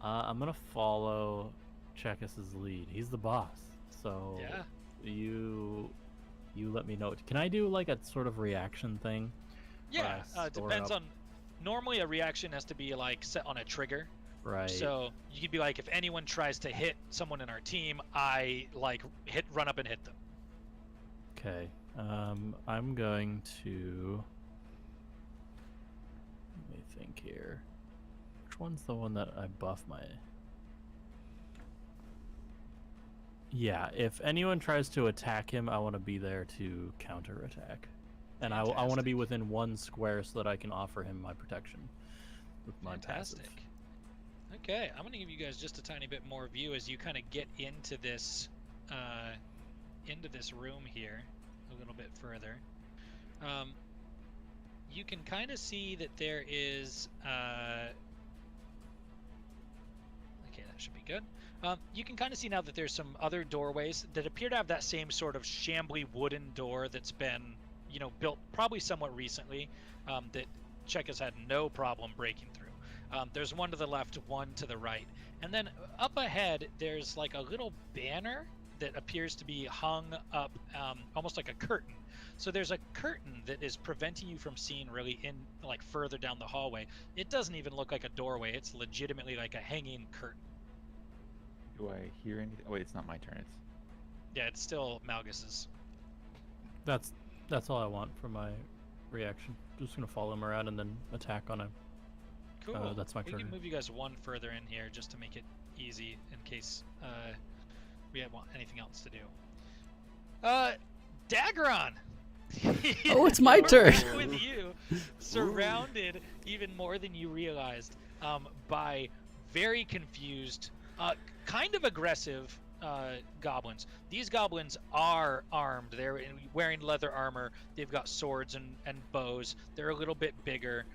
I'm gonna follow Chekis's lead. He's the boss, so Yeah. you let me know. Can I do like a sort of reaction thing? Yeah, Right, it depends store on. Normally, a reaction has to be like set on a trigger. Right. So you could be like, if anyone tries to hit someone in our team, I like run up and hit them. Okay. I'm going to. Let me think here. Which one's the one that I buff my? Yeah, if anyone tries to attack him, I want to be there to counterattack. And I want to Fantastic. be within 1 square so that I can offer him my protection with my Fantastic. passive. Okay, I'm gonna give you guys just a tiny bit more view as you kind of get into this room here a little bit further. You can kind of see that there is. Okay, that should be good. You can kind of see now that there's some other doorways that appear to have that same sort of shambly wooden door that's been, built probably somewhat recently, that Czech has had no problem breaking through. There's one to the left, one to the right. And then up ahead, there's like a little banner that appears to be hung up almost like a curtain. So there's a curtain that is preventing you from seeing really in like further down the hallway. It doesn't even look like a doorway. It's legitimately like a hanging curtain. Do I hear anything? Oh, wait, it's not my turn. Yeah, it's still Malgus's. That's all I want for my reaction. Just gonna follow him around and then attack on him. Cool. That's my We turn. can move you guys one further in here just to make it easy in case we want anything else to do. Daggeron! Oh, it's my turn. With you, surrounded even more than you realized by very confused, kind of aggressive goblins. These goblins are armed. They're wearing leather armor. They've got swords and bows. They're a little bit bigger.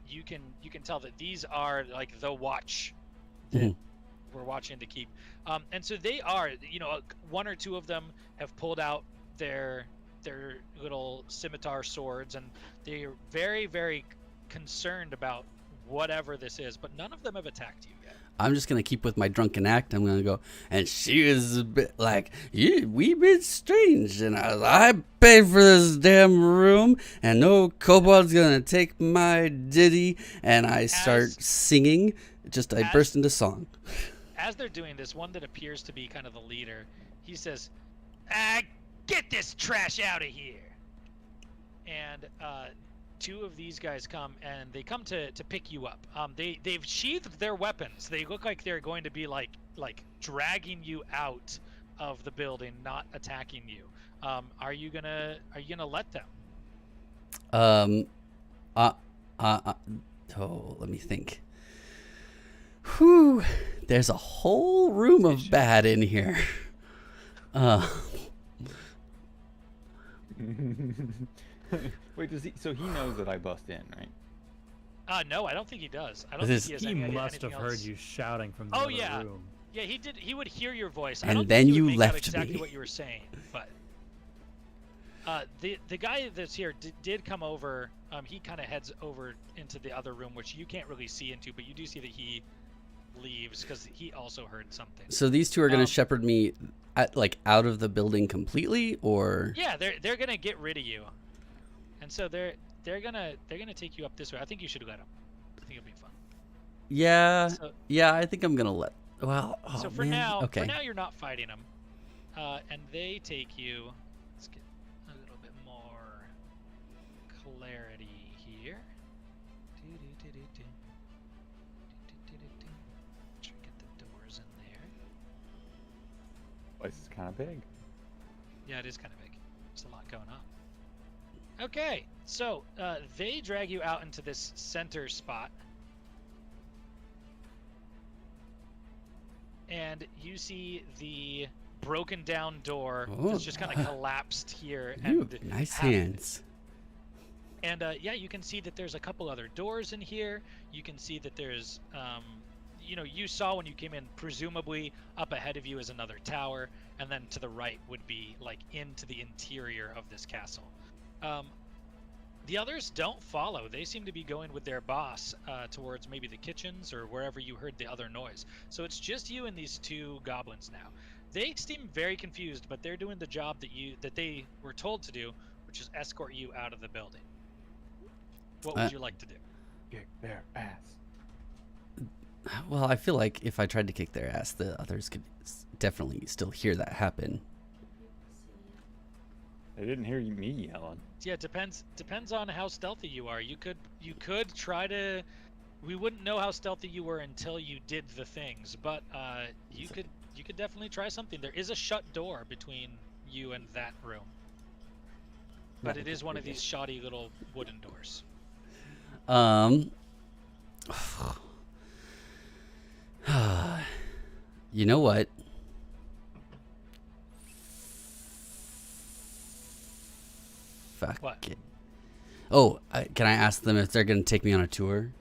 You can tell that these are like the watch that we're watching to keep. And so they are, one or two of them have pulled out their little scimitar swords, and they're very, very concerned about whatever this is, but none of them have attacked you yet. I'm just gonna keep with my drunken act. I'm gonna go, and she was a bit like, we bit strange, and I paid for this damn room, and no kobold's gonna take my ditty, and I start singing. I burst into song. As they're doing this, one that appears to be kind of the leader, he says, Get this trash out of here. And two of these guys come, and they come to pick you up. They've sheathed their weapons. They look like they're going to be like dragging you out of the building, not attacking you. Are you gonna let them? Oh, let me think. Whew, there's a whole room of bad in here. Wait, does he? So he knows that I bust in, right? No, I don't think he does. I don't think he has He any idea must have anything heard else. you shouting from the Oh, other yeah. room. Yeah, he did. He would hear your voice. I And don't then think he you would make out left exactly me. what you were saying, but the guy that's here did come over. He kind of heads over into the other room, which you can't really see into, but you do see that he leaves because he also heard something. So these two are going to shepherd me out of the building completely, or? Yeah, they're gonna get rid of you, and so they're gonna take you up this way. I think you should let them. I think it'll be fun. Yeah, So, yeah. I think I'm gonna let. Well, oh, so for man. now, okay. you're not fighting them, and they take you. Let's get a little bit more clarity here. Try to get the doors in there. Place is kind of big. Yeah, it is kind of big. There's a lot going on. Okay, so they drag you out into this center spot. And you see the broken down door that's just kind of collapsed here. You And have nice hands. And yeah, you can see that there's a couple other doors in here. You can see that there's, you saw when you came in, presumably up ahead of you is another tower, and then to the right would be like into the interior of this castle. The others don't follow. They seem to be going with their boss towards maybe the kitchens or wherever you heard the other noise. So it's just you and these two goblins now. They seem very confused, but they're doing the job that they were told to do, which is escort you out of the building. What would you like to do? Kick their ass. Well, I feel like if I tried to kick their ass, the others could definitely still hear that happen. They didn't hear me yelling. Yeah, depends on how stealthy you are. You could try to. We wouldn't know how stealthy you were until you did the things, but you could definitely try something. There is a shut door between you and that room, but it is one of these shoddy little wooden doors. You know what? Fuck What? it. Oh, can I ask them if they're going to take me on a tour?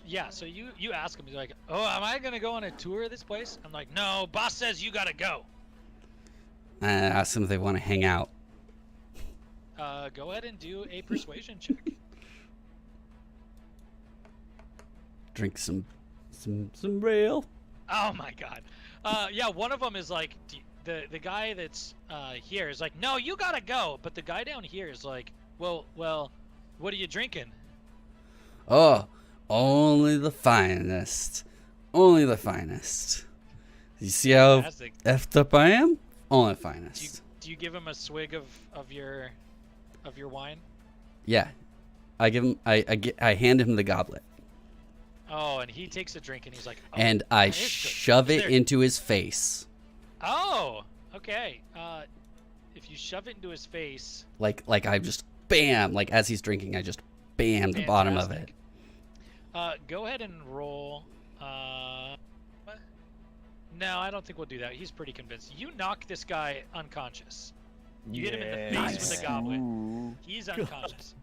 Yeah, so you ask him. He's like, "Oh, am I gonna go on a tour of this place?" I'm like, "No, boss says you gotta go." I ask them if they want to hang out. Go ahead and do a persuasion check. Drink some rail. Oh my god. Yeah, one of them is like, the guy that's here is like, "No, you gotta go." But the guy down here is like, well, what are you drinking? Oh, only the finest. Only the finest. You see how Fantastic. effed up I am? Only the finest. Do you give him a swig of your wine? Yeah. I give him. I hand him the goblet. Oh, and he takes a drink and he's like, "Oh, And I that is good." shove Is it there- into his face. Oh, okay. If you shove it into his face, Like I just bam. Like as he's drinking, I just bam the bottom of it. fantastic. Go ahead and roll. What? No, I don't think we'll do that. He's pretty convinced. You knock this guy unconscious. You hit him in the face with a goblet. Ooh. He's unconscious.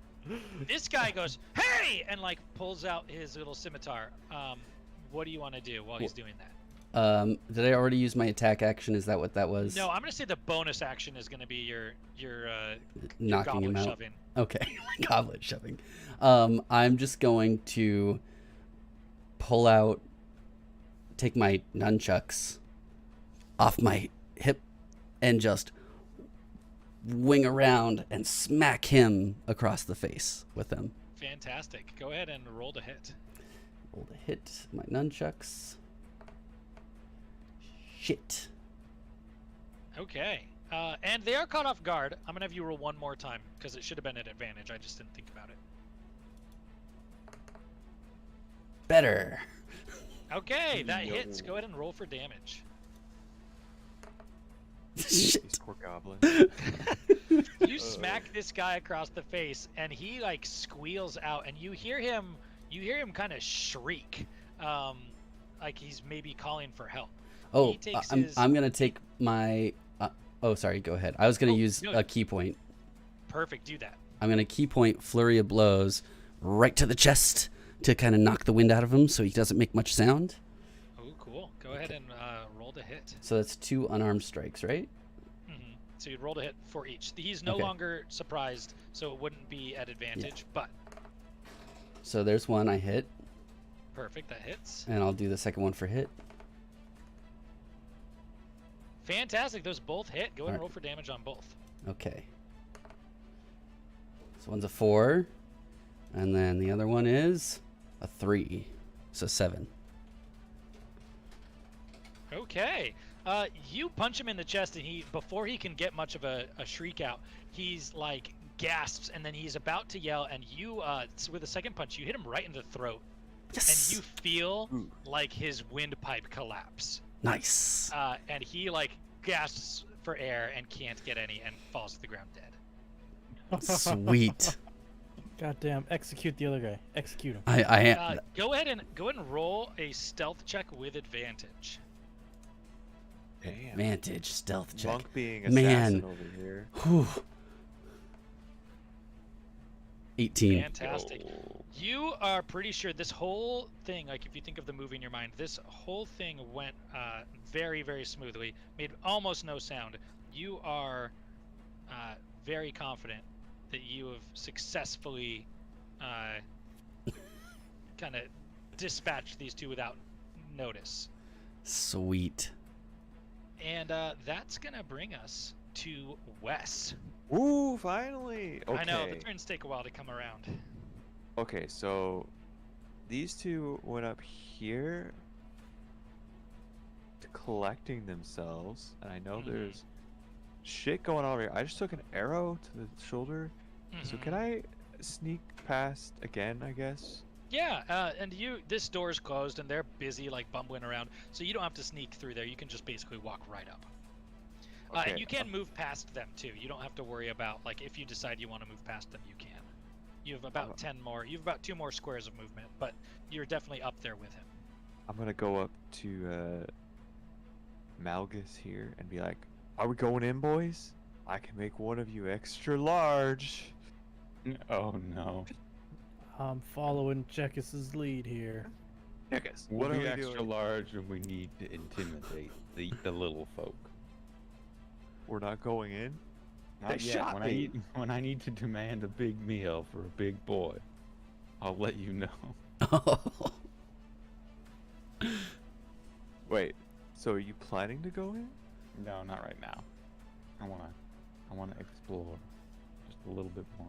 This guy goes, "Hey!" and like pulls out his little scimitar. What do you want to do while he's doing that? Did I already use my attack action? Is that what that was? No, I'm gonna say the bonus action is gonna be your Knocking him goblet out. shoving. Okay, goblet shoving. I'm just going to take my nunchucks off my hip and just wing around and smack him across the face with them. Fantastic. Go ahead and roll to hit. Roll to hit my nunchucks. Shit. Okay. And they are caught off guard. I'm gonna have you roll one more time because it should have been at advantage. I just didn't think about it. Better. Okay, that Yo. hits. Go ahead and roll for damage. Shit. These poor goblins. You smack this guy across the face, and he like squeals out, and you hear him kind of shriek, like he's maybe calling for help. Oh, He takes I'm gonna take my. Oh, sorry. Go ahead. I was gonna use no. a key point. Perfect, do that. I'm gonna key point flurry of blows right to the chest to kind of knock the wind out of him, so he doesn't make much sound. Oh, cool. Go ahead and roll to hit. So that's 2 unarmed strikes, right? So you'd roll to hit for each. He's no Okay. longer surprised, so it wouldn't be at advantage, but So there's one I hit, perfect, that hits. and I'll do the second one for hit. Fantastic, those both hit. Go ahead and Alright. roll for damage on both. Okay. So one's a 4, and then the other one is a 3, so 7. Okay. You punch him in the chest, and before he can get much of a shriek out, he's like gasps, and then he's about to yell, and you, with a second punch, you hit him right in the throat, Yes. and you feel like his windpipe collapse. Nice. And he like gasps for air and can't get any, and falls to the ground dead. Sweet. Goddamn! Execute the other guy. Execute him. Go ahead and roll a stealth check with advantage. Damn. Advantage stealth check. Monk being Man. assassin over here. Whew. 18. Fantastic. Yo. You are pretty sure this whole thing, like if you think of the movie in your mind, this whole thing went very, very smoothly, made almost no sound. You are very confident that you have successfully kind of dispatched these two without notice. Sweet. And that's going to bring us to Wes. Ooh, finally. Okay. I know, the turns take a while to come around. Okay, so these two went up here to collecting themselves, and I know there's shit going on over here. I just took an arrow to the shoulder, so can I sneak past again, I guess? Yeah, and this door is closed, and they're busy, like, bumbling around, so you don't have to sneak through there. You can just basically walk right up. Okay. And you can move past them, too. You don't have to worry about, like, if you decide you want to move past them, you can. You have about 10 more. You have about 2 more squares of movement, but you're definitely up there with him. I'm gonna go up to Malgus here and be like, "Are we going in, boys? I can make one of you extra large." Oh no. I'm following Chekis's lead here. Yes. We'll What are be we extra doing? large and we need to intimidate the little folk. We're not going in. Not They yet. shot me. When I need to demand a big meal for a big boy, I'll let you know. Wait. So are you planning to go in? No, not right now. I wanna explore just a little bit more.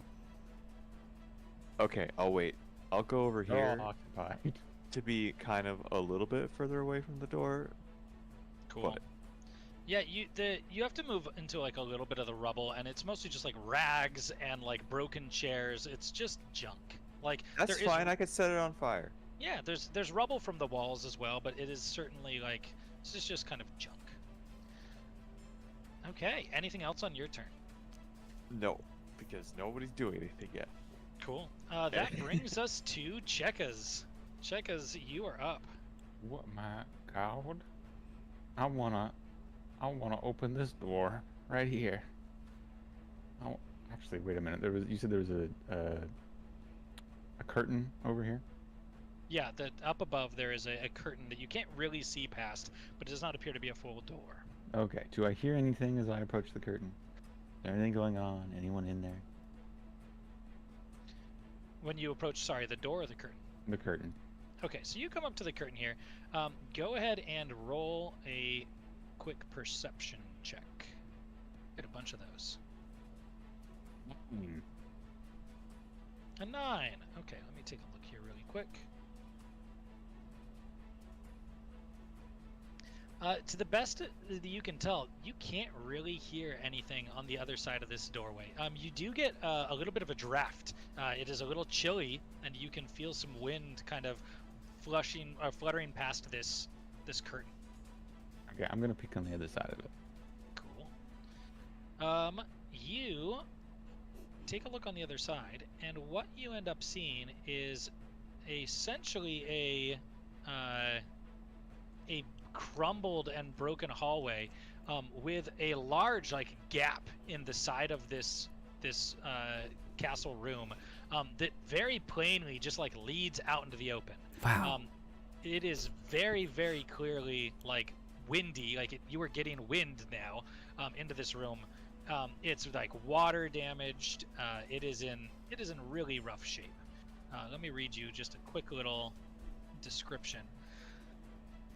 Okay, I'll wait. I'll go over They're here all occupied. to be kind of a little bit further away from the door. Cool. But Yeah, you have to move into, like, a little bit of the rubble, and it's mostly just, like, rags and, like, broken chairs. It's just junk. Like, that's there is fine. I could set it on fire. Yeah, there's rubble from the walls as well, but it is certainly like this is just kind of junk. Okay, anything else on your turn? No, because nobody's doing anything yet. Cool. That brings us to Chekas. Chekas, you are up. What my god? I wanna open this door right here. Oh, actually, wait a minute. You said there was a curtain over here. Yeah, up above there is a curtain that you can't really see past, but it does not appear to be a full door. Okay. Do I hear anything as I approach the curtain? Is there anything going on? Anyone in there? When you approach, sorry, the door or the curtain? The curtain. Okay, so you come up to the curtain here. Go ahead and roll a quick perception check. Get a bunch of those. A 9. Okay, let me take a look here really quick. To the best that you can tell, you can't really hear anything on the other side of this doorway. You do get a little bit of a draft. It is a little chilly, and you can feel some wind kind of fluttering past this curtain. Okay, I'm gonna peek on the other side of it. Cool. You take a look on the other side, and what you end up seeing is essentially a crumbled and broken hallway with a large gap in the side of this castle room that very plainly just leads out into the open. Wow. It is very, very clearly windy. You are getting wind now into this room. It's water damaged. It is in really rough shape. Let me read you just a quick little description.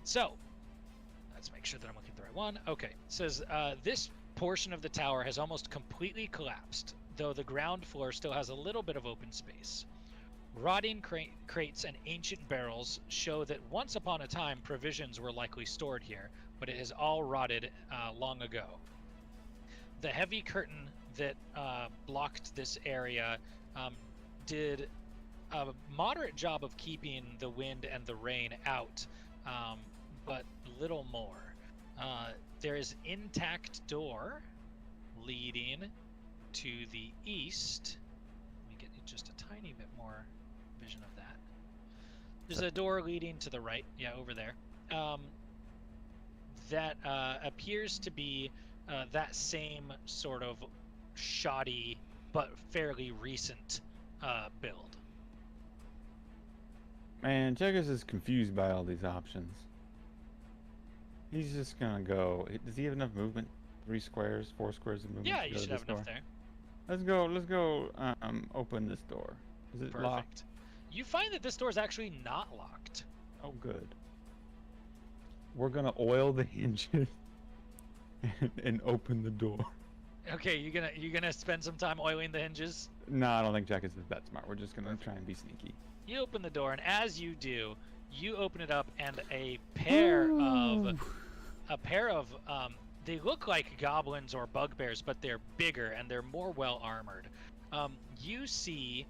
So, let's make sure that I'm looking at the right one. Okay, it says this portion of the tower has almost completely collapsed, though the ground floor still has a little bit of open space. Rotting crates and ancient barrels show that once upon a time provisions were likely stored here, but it has all rotted long ago. The heavy curtain that blocked this area did a moderate job of keeping the wind and the rain out, but little more. There is an intact door leading to the east. Let me get you just a tiny bit more vision of that. There's a door leading to the right, yeah, over there. That appears to be that same sort of shoddy but fairly recent build. Man, Checkers is confused by all these options. He's just gonna go. Does he have enough movement? 3 squares, 4 squares of movement? Yeah, to you go to should this have enough door? there. Let's go. Open this door. Is it locked? Perfect. You find that this door is actually not locked. Oh, good. We're gonna oil the hinges and open the door. Okay, you gonna spend some time oiling the hinges? No, I don't think Checkers is that smart. We're just gonna try and be sneaky. You open the door, and as you do, you open it up, and a pair of they look like goblins or bugbears, but they're bigger and they're more well armored. You see,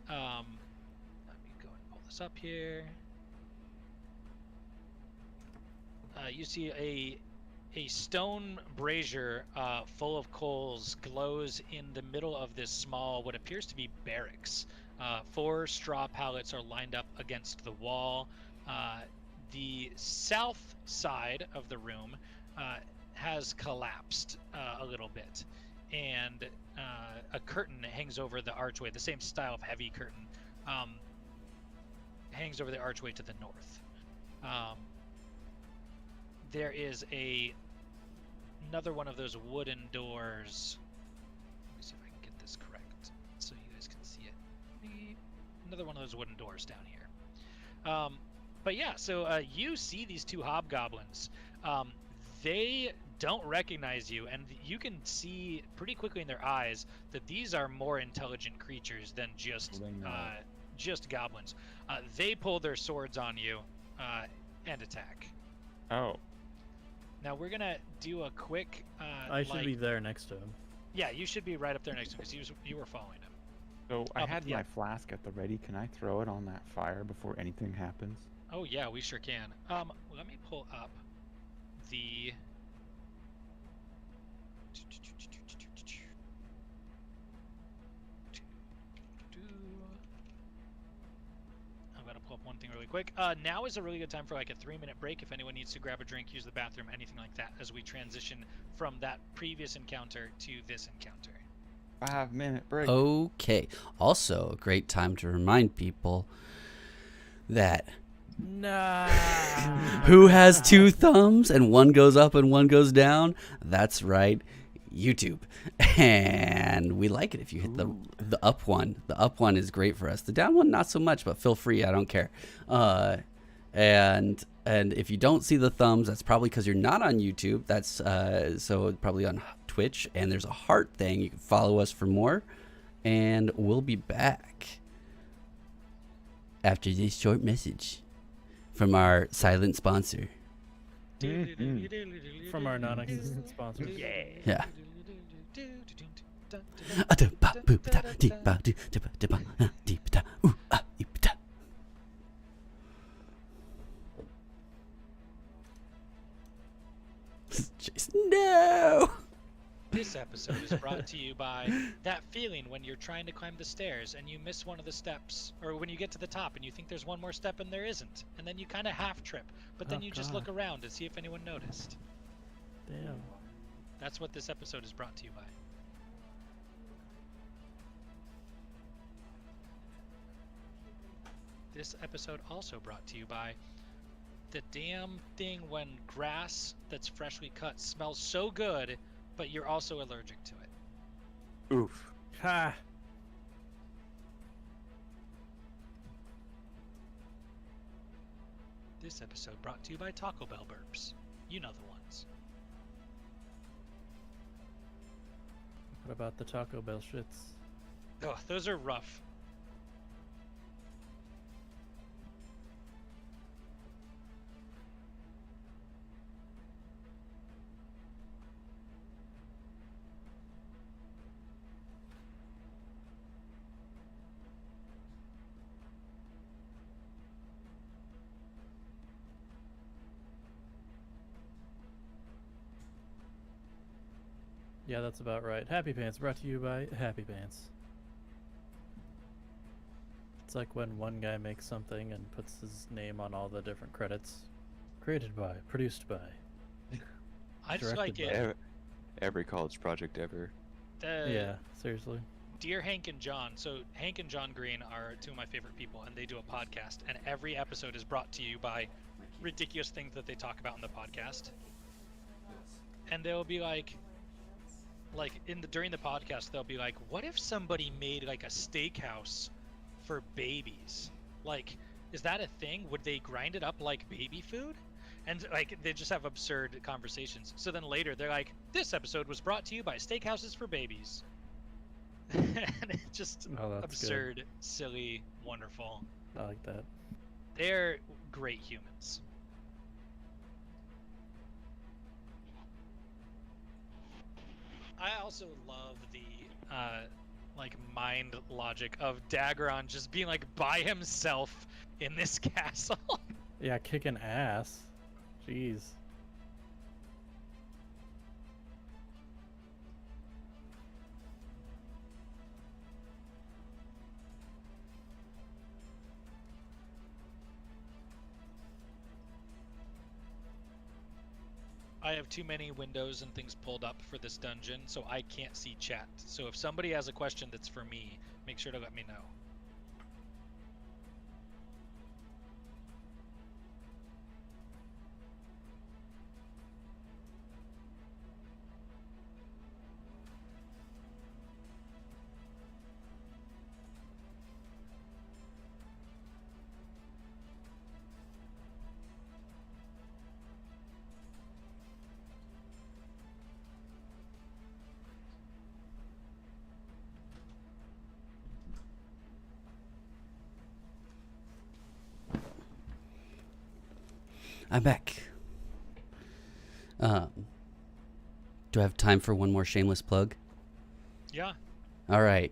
let me go and pull this up here. You see a stone brazier full of coals glows in the middle of this small, what appears to be barracks. 4 straw pallets are lined up against the wall. The south side of the room has collapsed a little bit, and a curtain hangs over the archway. The same style of heavy curtain hangs over the archway to the north. There is another one of those wooden doors. Let me see if I can get this correct so you guys can see it. Another one of those wooden doors down here. But yeah, so you see these 2 hobgoblins. They don't recognize you, and you can see pretty quickly in their eyes that these are more intelligent creatures than just goblins. They pull their swords on you and attack. Oh. Now we're gonna do a quick. I should be there next to him. Yeah, you should be right up there next to him because you were following him. So I had yeah. my flask at the ready. Can I throw it on that fire before anything happens? Oh yeah, we sure can. Let me pull up the. I'm gonna pull up one thing really quick. Now is a really good time for a 3-minute break if anyone needs to grab a drink, use the bathroom, anything like that, as we transition from that previous encounter to this encounter. 5-minute break. Okay. Also, a great time to remind people that Nah. who has 2 thumbs and one goes up and one goes down? That's right, YouTube. And we like it if you hit the up one. The up one is great for us. The down one, not so much, but feel free. I don't care. And if you don't see the thumbs, that's probably because you're not on YouTube. That's so probably on Twitch. And there's a heart thing. You can follow us for more. And we'll be back after this short message from our silent sponsor. From our non-existent sponsors. Yeah. Jason, no. This episode is brought to you by that feeling when you're trying to climb the stairs and you miss one of the steps, or when you get to the top and you think there's one more step and there isn't, and then you kind of half trip, but then Oh, you just God. look around to see if anyone noticed. Damn. That's what this episode is brought to you by. This episode also brought to you by the damn thing when grass that's freshly cut smells so good, but you're also allergic to it. Oof. Ha! This episode brought to you by Taco Bell burps. You know the ones. What about the Taco Bell shits? Oh, those are rough. Yeah, that's about right. Happy Pants brought to you by Happy Pants. It's like when one guy makes something and puts his name on all the different credits. Created by, produced by. I just like Directed it. Every college project ever. Yeah, seriously. Dear Hank and John. So Hank and John Green are two of my favorite people, and they do a podcast. And every episode is brought to you by ridiculous things that they talk about in the podcast. And they'll be like during the podcast, they'll be like, "What if somebody made like a steakhouse for babies? Like, is that a thing? Would they grind it up like baby food?" And like they just have absurd conversations. So then later they're like, "This episode was brought to you by Steakhouses for Babies." And it's just Oh, that's absurd, silly, wonderful. Good. I like that. They're great humans. I also love the like mind logic of Daggeron just being like by himself in this castle. Yeah, kicking ass. Jeez. I have too many windows and things pulled up for this dungeon, so I can't see chat. So if somebody has a question that's for me, make sure to let me know. I'm back. Do I have time for one more shameless plug? Yeah. All right.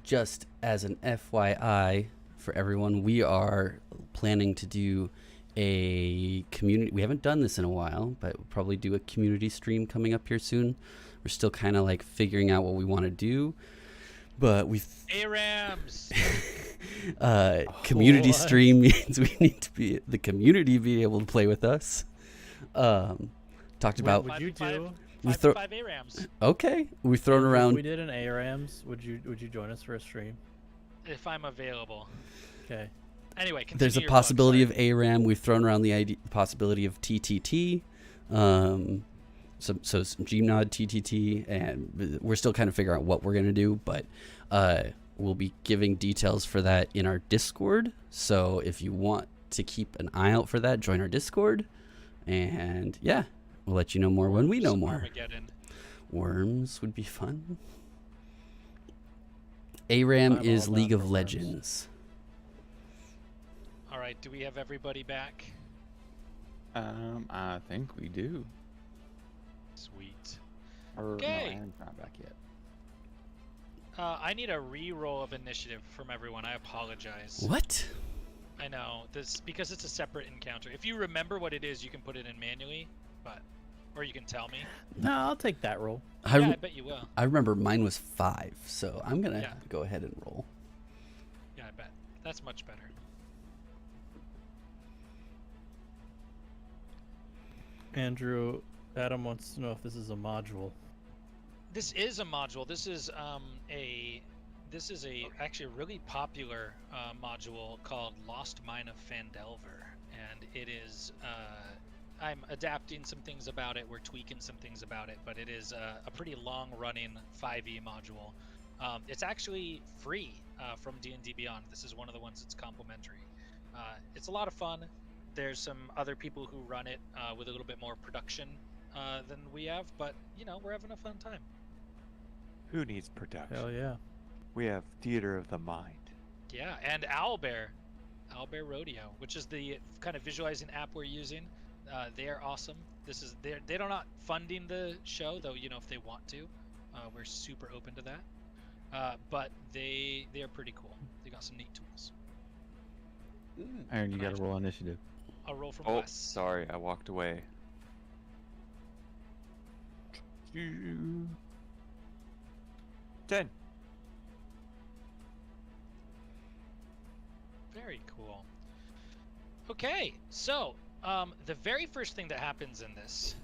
Just as an FYI for everyone, we are planning to do a community. We haven't done this in a while, but we'll probably do a community stream coming up here soon. We're still kind of like figuring out what we want to do, but we've ARAMs! community What? stream means we need to be the community be able to play with us. Talked about Would you do? We 5 throw- 5 ARAMs. okay. We've thrown If around we did an ARAMs, would you join us for a stream? If I'm available. Okay. Anyway, continue There's a your plug, possibility sorry. of ARAM. We've thrown around the possibility of TTT, so some Gmnod TTT, and we're still kind of figuring out what we're gonna do. But we'll be giving details for that in our Discord. So if you want to keep an eye out for that, join our Discord, and yeah, we'll let you know more when we know more. Armageddon. Worms would be fun. ARAM I'm is all League down of for worms. Legends. All right, do we have everybody back? I think we do. Sweet. Or Okay. no, Aaron's not back yet. I need a re-roll of initiative from everyone. I apologize. What? I know this because it's a separate encounter. If you remember what it is, you can put it in manually, or you can tell me. No, I'll take that roll. Yeah, I bet you will. I remember mine was 5, so I'm gonna Yeah. go ahead and roll. Yeah, I bet. That's much better. Andrew, Adam wants to know if this is a module. This is a module. This is actually a really popular module called Lost Mine of Phandelver, and it is I'm adapting some things about it. We're tweaking some things about it, but it is a pretty long-running 5e module. It's actually free from D&D Beyond. This is one of the ones that's complimentary. It's a lot of fun. There's some other people who run it with a little bit more production than we have, but you know, we're having a fun time. Who needs production? Hell yeah. We have theater of the mind. Yeah, and Owlbear Rodeo, which is the kind of visualizing app we're using. They are awesome. They're not funding the show, though. You know, if they want to, we're super open to that. But they are pretty cool. They got some neat tools. Aaron, you got to roll initiative. I'll roll from Oh, Wes. sorry, I walked away. 10. Very cool. Okay, so the very first thing that happens in this.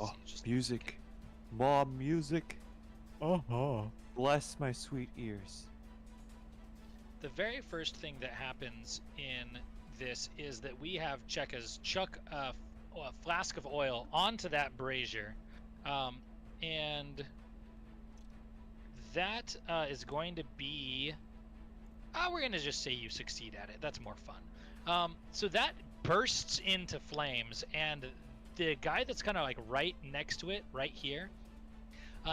Oh, music. More music. Bless my sweet ears. The very first thing that happens in this is that we have Chekka's chuck a flask of oil onto that brazier, and that is going to be. We're going to just say you succeed at it. That's more fun. So that bursts into flames, and the guy that's kind of like right next to it, right here,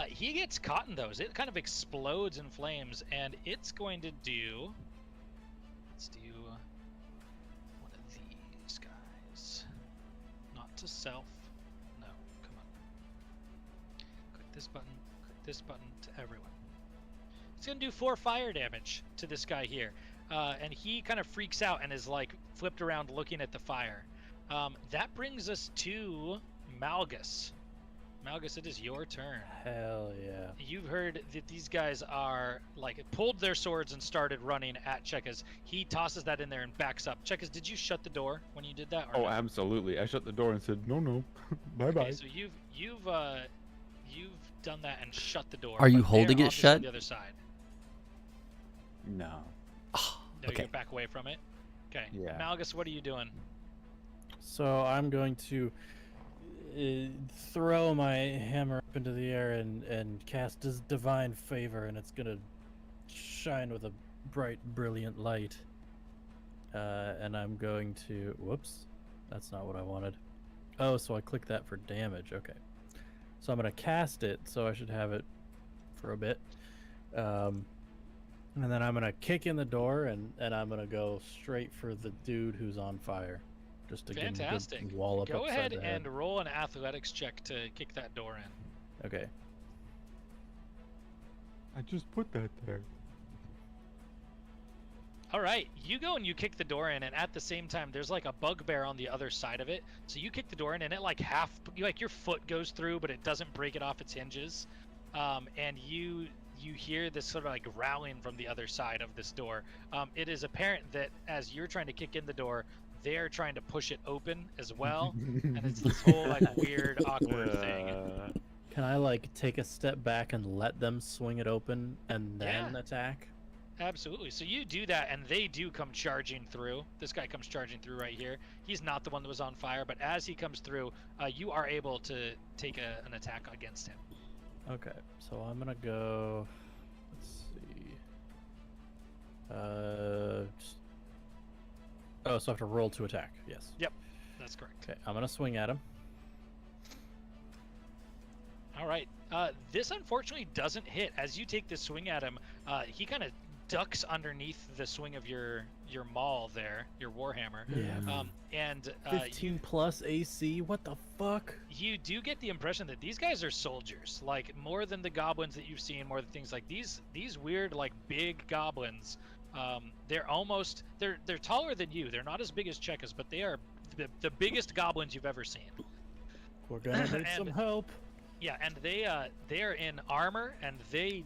he gets caught in those. It kind of explodes in flames, and it's going to do. Let's do one of these guys. Not to self. No, come on. Click this button. Click this button to everyone. It's going to do 4 fire damage to this guy here. And he kind of freaks out and is like flipped around looking at the fire. That brings us to Malgus. Malgus, it is your turn. Hell yeah. You've heard that these guys are like pulled their swords and started running at Chekka's. He tosses that in there and backs up. Chekka's, did you shut the door when you did that? Or Oh, no? absolutely. I shut the door and said, no, bye-bye. Okay, so you've done that and shut the door. Are you but holding they're it obviously shut? On the other side. No. No, Okay. you back away from it. Okay. Yeah. Malgus, what are you doing? So I'm going to throw my hammer up into the air and cast divine favor, and it's gonna shine with a bright, brilliant light. And I'm going to. Whoops, that's not what I wanted. Oh, so I click that for damage. Okay. So I'm gonna cast it. So I should have it for a bit. And then I'm gonna kick in the door, and I'm gonna go straight for the dude who's on fire. Just to Fantastic. Get wall up Go upside ahead the head. and roll an athletics check to kick that door in. Okay. I just put that there. All right, you go and you kick the door in, and at the same time, there's like a bugbear on the other side of it. So you kick the door in, and it like your foot goes through, but it doesn't break it off its hinges. And you hear this sort of like growling from the other side of this door. It is apparent that as you're trying to kick in the door, they're trying to push it open as well, and it's this whole like weird, awkward thing. Can I like take a step back and let them swing it open and then attack? Absolutely. So you do that, and they do come charging through. This guy comes charging through right here. He's not the one that was on fire, but as he comes through, you are able to take an attack against him. Okay, so I'm gonna go. Let's see. Oh, so I have to roll to attack. Yes. Yep, that's correct. Okay, I'm gonna swing at him. All right. This unfortunately doesn't hit. As you take this swing at him, he kind of ducks underneath the swing of your maul there, your warhammer. Yeah. And 15 plus AC. What the fuck? you do get the impression that these guys are soldiers, like more than the goblins that you've seen, more than things like these weird like big goblins. They're taller than you. They're not as big as Chekkas, but they are the biggest goblins you've ever seen. We're gonna need some help. Yeah, and they are in armor and they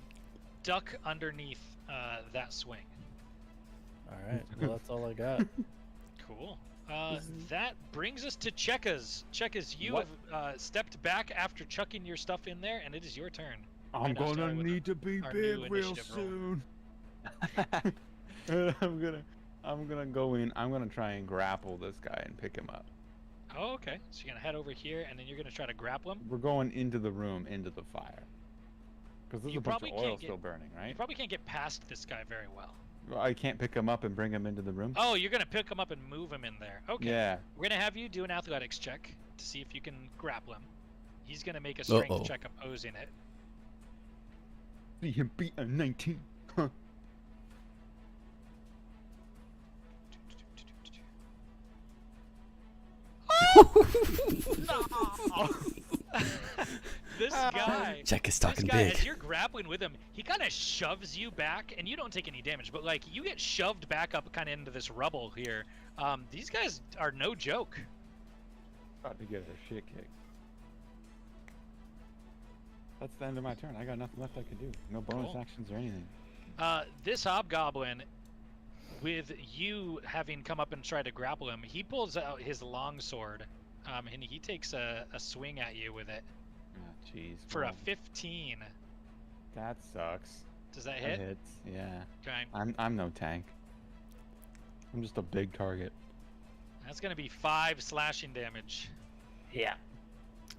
duck underneath that swing. All right. Well, that's all I got. Cool. That brings us to Chekkas. Chekkas, you What? have stepped back after chucking your stuff in there, and it is your turn. I'm Right now, gonna starting with need to be our big new real initiative roll. soon. I'm gonna go in. I'm gonna try and grapple this guy and pick him up. Oh, okay. So you're gonna head over here, and then you're gonna try to grapple him. We're going into the room, into the fire. Because there's You a bunch of probably oil can't get- still burning, You right? probably can't get past this guy very well. I can't pick him up and bring him into the room. Oh, you're gonna pick him up and move him in there. Okay. Yeah. We're gonna have you do an athletics check to see if you can grapple him. He's gonna make a strength Uh-oh. check opposing it. See him beat a 19. Huh. This guy. Check is talking This guy, big. as you're grappling with him, he kind of shoves you back, and you don't take any damage, but like you get shoved back up kind of into this rubble here. These guys are no joke. About to get a shit kick. That's the end of my turn. I got nothing left I could do. No bonus Cool. actions or anything. This hobgoblin, with you having come up and tried to grapple him, he pulls out his longsword, and he takes a swing at you with it Ah, jeez. for a well, 15. That sucks. Does that That hit? hits. Yeah. Okay. I'm no tank. I'm just a big target. That's gonna be 5 slashing damage. Yeah.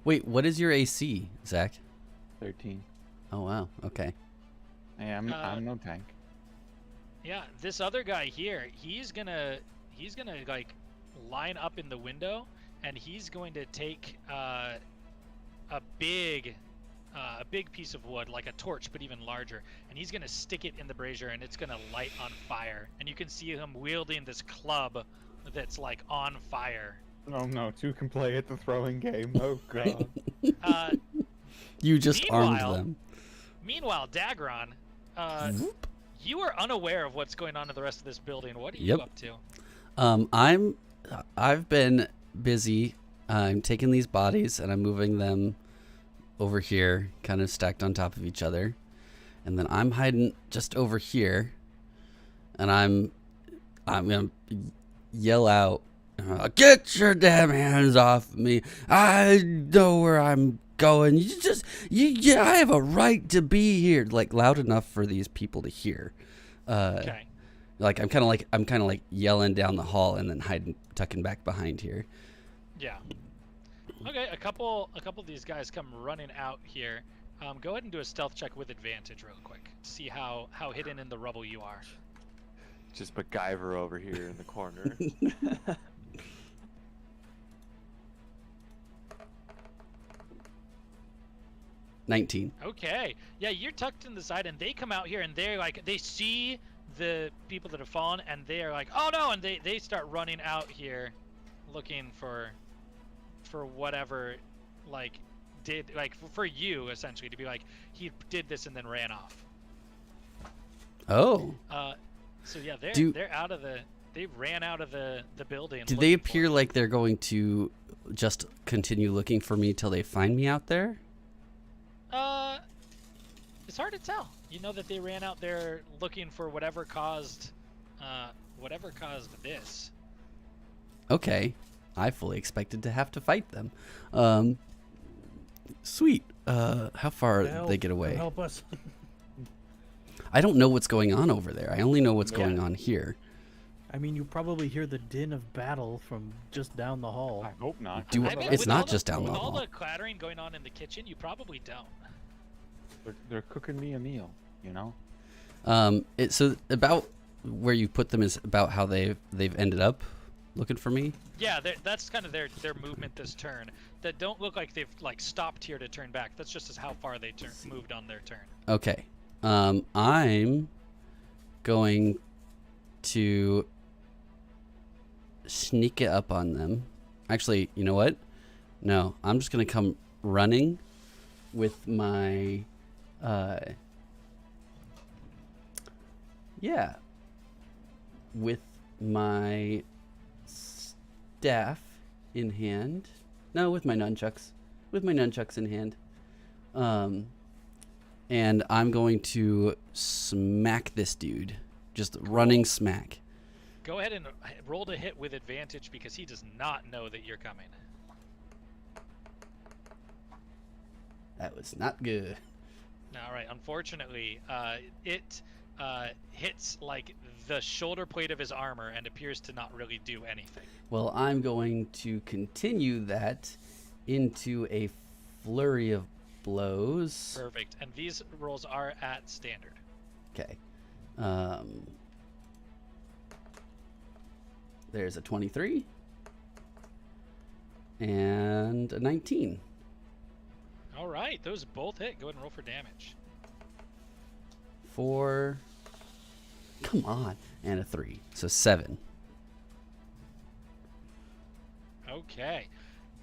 Wait, what is your AC, Zach? 13. Oh wow. Okay. Hey, I'm no tank. Yeah, this other guy here, he's gonna like line up in the window, and he's going to take a big piece of wood, like a torch, but even larger, and he's gonna stick it in the brazier, and it's gonna light on fire. And you can see him wielding this club that's like on fire. Oh no, two can play at the throwing game. Oh god. You just armed Meanwhile- them. Meanwhile, Dagron, Whoop. you are unaware of what's going on in the rest of this building. What are Yep. you up to? I've been busy. I'm taking these bodies and I'm moving them over here, kind of stacked on top of each other. And then I'm hiding just over here, and I'm gonna yell out, "Get your damn hands off me! I know where I'm going. I have a right to be here." Like loud enough for these people to hear. Okay. Like I'm kind of like yelling down the hall and then tucking back behind here. Yeah. Okay, a couple of these guys come running out here. Go ahead and do a stealth check with advantage real quick to see how hidden in the rubble you are. Just MacGyver over here in the corner. 19. Okay. Yeah, you're tucked in the side, and they come out here, and they're like, they see the people that have fallen, and they are like, oh no, and they start running out here, looking for whatever, like, did, like, for you, essentially, to be like, he did this and then ran off. Oh. So yeah, they're out of they ran out of the building. Do they looking for appear you. like they're going to just continue looking for me till they find me out there? It's hard to tell. You know that they ran out there looking for whatever caused this. Okay. I fully expected to have to fight them. Sweet. How far did they get away? Help us. I don't know what's going on over there. I only know what's Yeah. going on here. I mean, you probably hear the din of battle from just down the hall. I hope not. Do- I mean, it's with not all just down the with all hall. the clattering going on in the kitchen, you probably don't. They're cooking me a meal, you know? So about where you put them is about how they've ended up looking for me. Yeah, that's kind of their movement this turn. That don't look like they've like stopped here to turn back. That's just as how far they moved on their turn. Okay. I'm going to sneak it up on them. Actually, you know what? No, I'm just going to come running with my, with my staff in hand. No, with my nunchucks. With my nunchucks in hand. And I'm going to smack this dude. Just running smack. Go ahead and roll to hit with advantage because he does not know that you're coming. That was not good. All right. Unfortunately, it hits like the shoulder plate of his armor and appears to not really do anything. Well, I'm going to continue that into a flurry of blows. Perfect. And these rolls are at standard. Okay. There's a 23 and a 19. All right. Those both hit. Go ahead and roll for damage. 4. Come on. And a 3. So 7. Okay.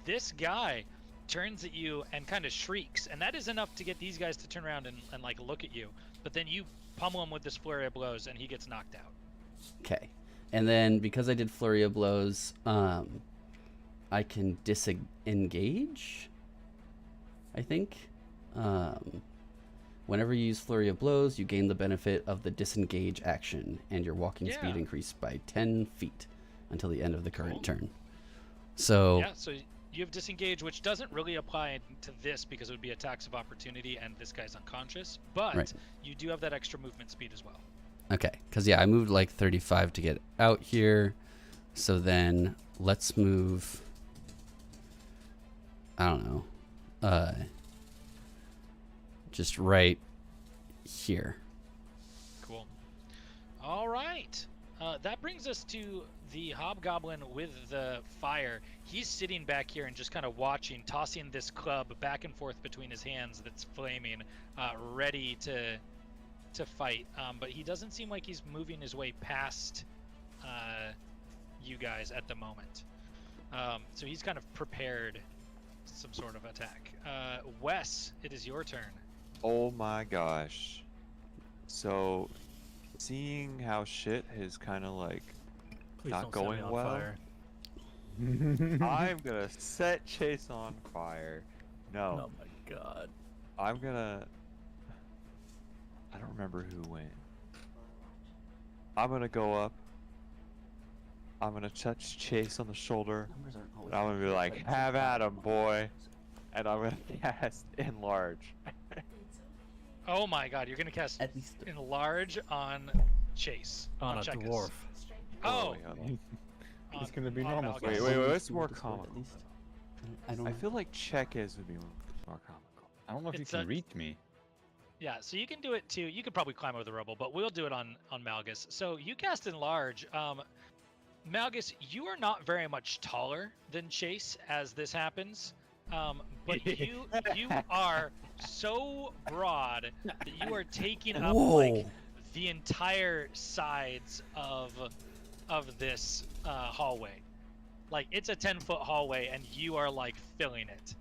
This guy turns at you and kind of shrieks, and that is enough to get these guys to turn around and like look at you. But then you pummel him with this flurry of blows, and he gets knocked out. Okay. And then because I did flurry of blows, I can disengage, I think. Whenever you use flurry of blows, you gain the benefit of the disengage action, and your walking speed increased by 10 feet until the end of the current turn. So yeah, so you have disengage, which doesn't really apply to this because it would be attacks of opportunity, and this guy's unconscious. But you do have that extra movement speed as well. Okay, because I moved like 35 to get out here. So then let's move, I don't know, just right here. Cool. All right. That brings us to the hobgoblin with the fire. He's sitting back here and just kind of watching, tossing this club back and forth between his hands that's flaming, ready to fight. But he doesn't seem like he's moving his way past you guys at the moment. So he's kind of prepared some sort of attack. Wes, it is your turn. Oh my gosh. So, seeing how shit is kind of like Please not don't set me going on well, fire. I'm gonna set Chase on fire. No, Oh my god. I'm gonna. I don't remember who went. I'm gonna go up. I'm gonna touch Chase on the shoulder. And I'm gonna be like, "Have at him, boy," and I'm gonna cast Enlarge. Oh my god, you're going to cast At least Enlarge on Chase. On a Checkers. dwarf. Oh! wait, hold on. It's gonna be on normal. Malgus. Wait, what's more common? I don't I feel like Checkers would be more comical. I don't know if you It's can a- reach me. Yeah, so you can do it too. You could probably climb over the rubble, but we'll do it on Malgus. So you cast Enlarge. Malgus, you are not very much taller than Chase as this happens. But you are so broad that you are taking up like the entire sides of this hallway. Like it's a 10-foot hallway, and you are like filling it.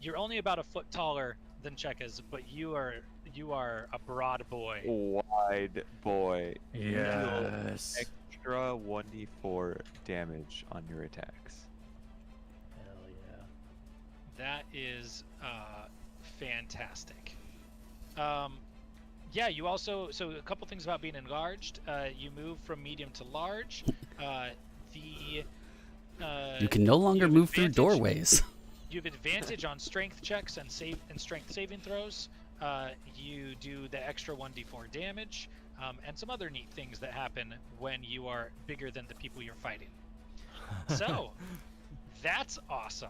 You're only about a foot taller than Chekas, but you are a broad boy. Wide boy. Yes. Extra 1d4 damage on your attacks. Hell yeah. That is fantastic. Yeah, you also, so a couple things about being enlarged. You move from medium to large. You can no longer move through doorways. You have advantage on strength checks and strength saving throws. You do the extra 1d4 damage, and some other neat things that happen when you are bigger than the people you're fighting. So, that's awesome.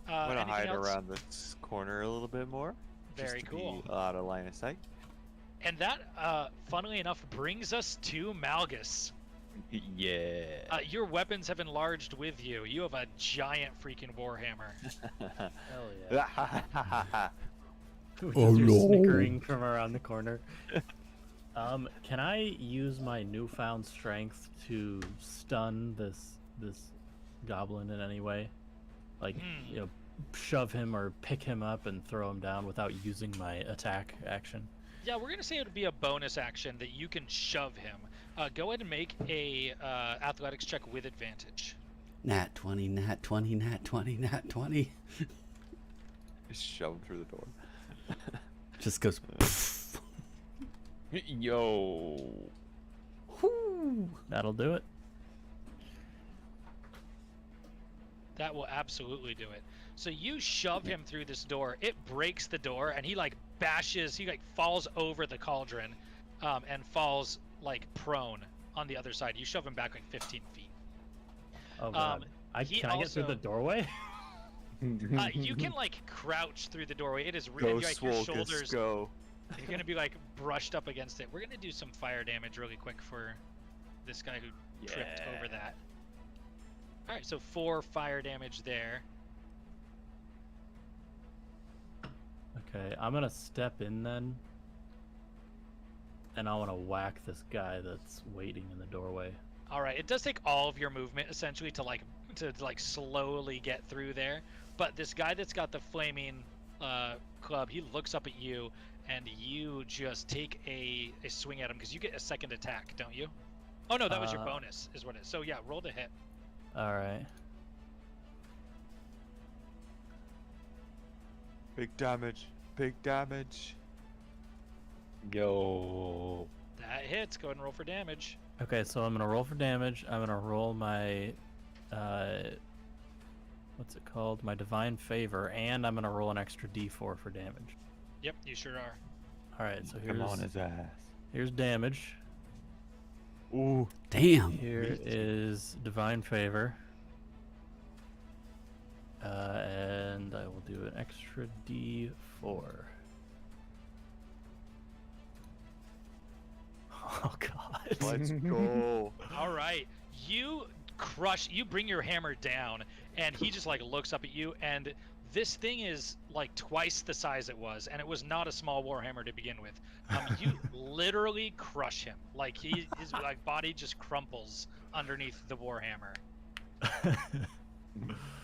I'm gonna anything hide else? around this corner a little bit more. Very just to cool. Be out of line of sight. And that, funnily enough, brings us to Malgus. Yeah. Your weapons have enlarged with you. You have a giant freaking warhammer. Hell yeah. yeah. Just you're snickering from around the corner. Can I use my newfound strength to stun this goblin in any way? Like, you know, shove him or pick him up and throw him down without using my attack action? Yeah, we're gonna say it would be a bonus action that you can shove him. Go ahead and make a athletics check with advantage. Nat 20, nat 20, nat 20, nat 20. Shoved through the door. Just goes. Poof. Yo. Whoo. That'll do it. That will absolutely do it. So you shove him through this door. It breaks the door, and he like bashes. He like falls over the cauldron, and falls like prone on the other side. You shove him back like 15 feet. Oh god. Can I get through the doorway? You can like crouch through the doorway. It is Go, really like your Swolkus, shoulders. go. You're gonna be like brushed up against it. We're gonna do some fire damage really quick for this guy who tripped over that. All right, so 4 fire damage there. Okay, I'm gonna step in then, and I want to whack this guy that's waiting in the doorway. All right, it does take all of your movement essentially to slowly get through there. But this guy that's got the flaming club, he looks up at you, and you just take a swing at him because you get a second attack, don't you? Oh no, that was your bonus, is what it is. So yeah, roll to hit. All right. Big damage. Big damage. Yo. That hits. Go ahead and roll for damage. Okay, so I'm gonna roll for damage. I'm gonna roll my, what's it called? My divine favor, and I'm gonna roll an extra D4 for damage. Yep, you sure are. All right, so Come on his ass. here's damage. Ooh. Damn. Here is divine favor. And I will do an extra D4. Oh god. Let's go. All right, you bring your hammer down, and he just like looks up at you, and this thing is like twice the size it was, and it was not a small warhammer to begin with. You literally crush him. Like his like body just crumples underneath the warhammer.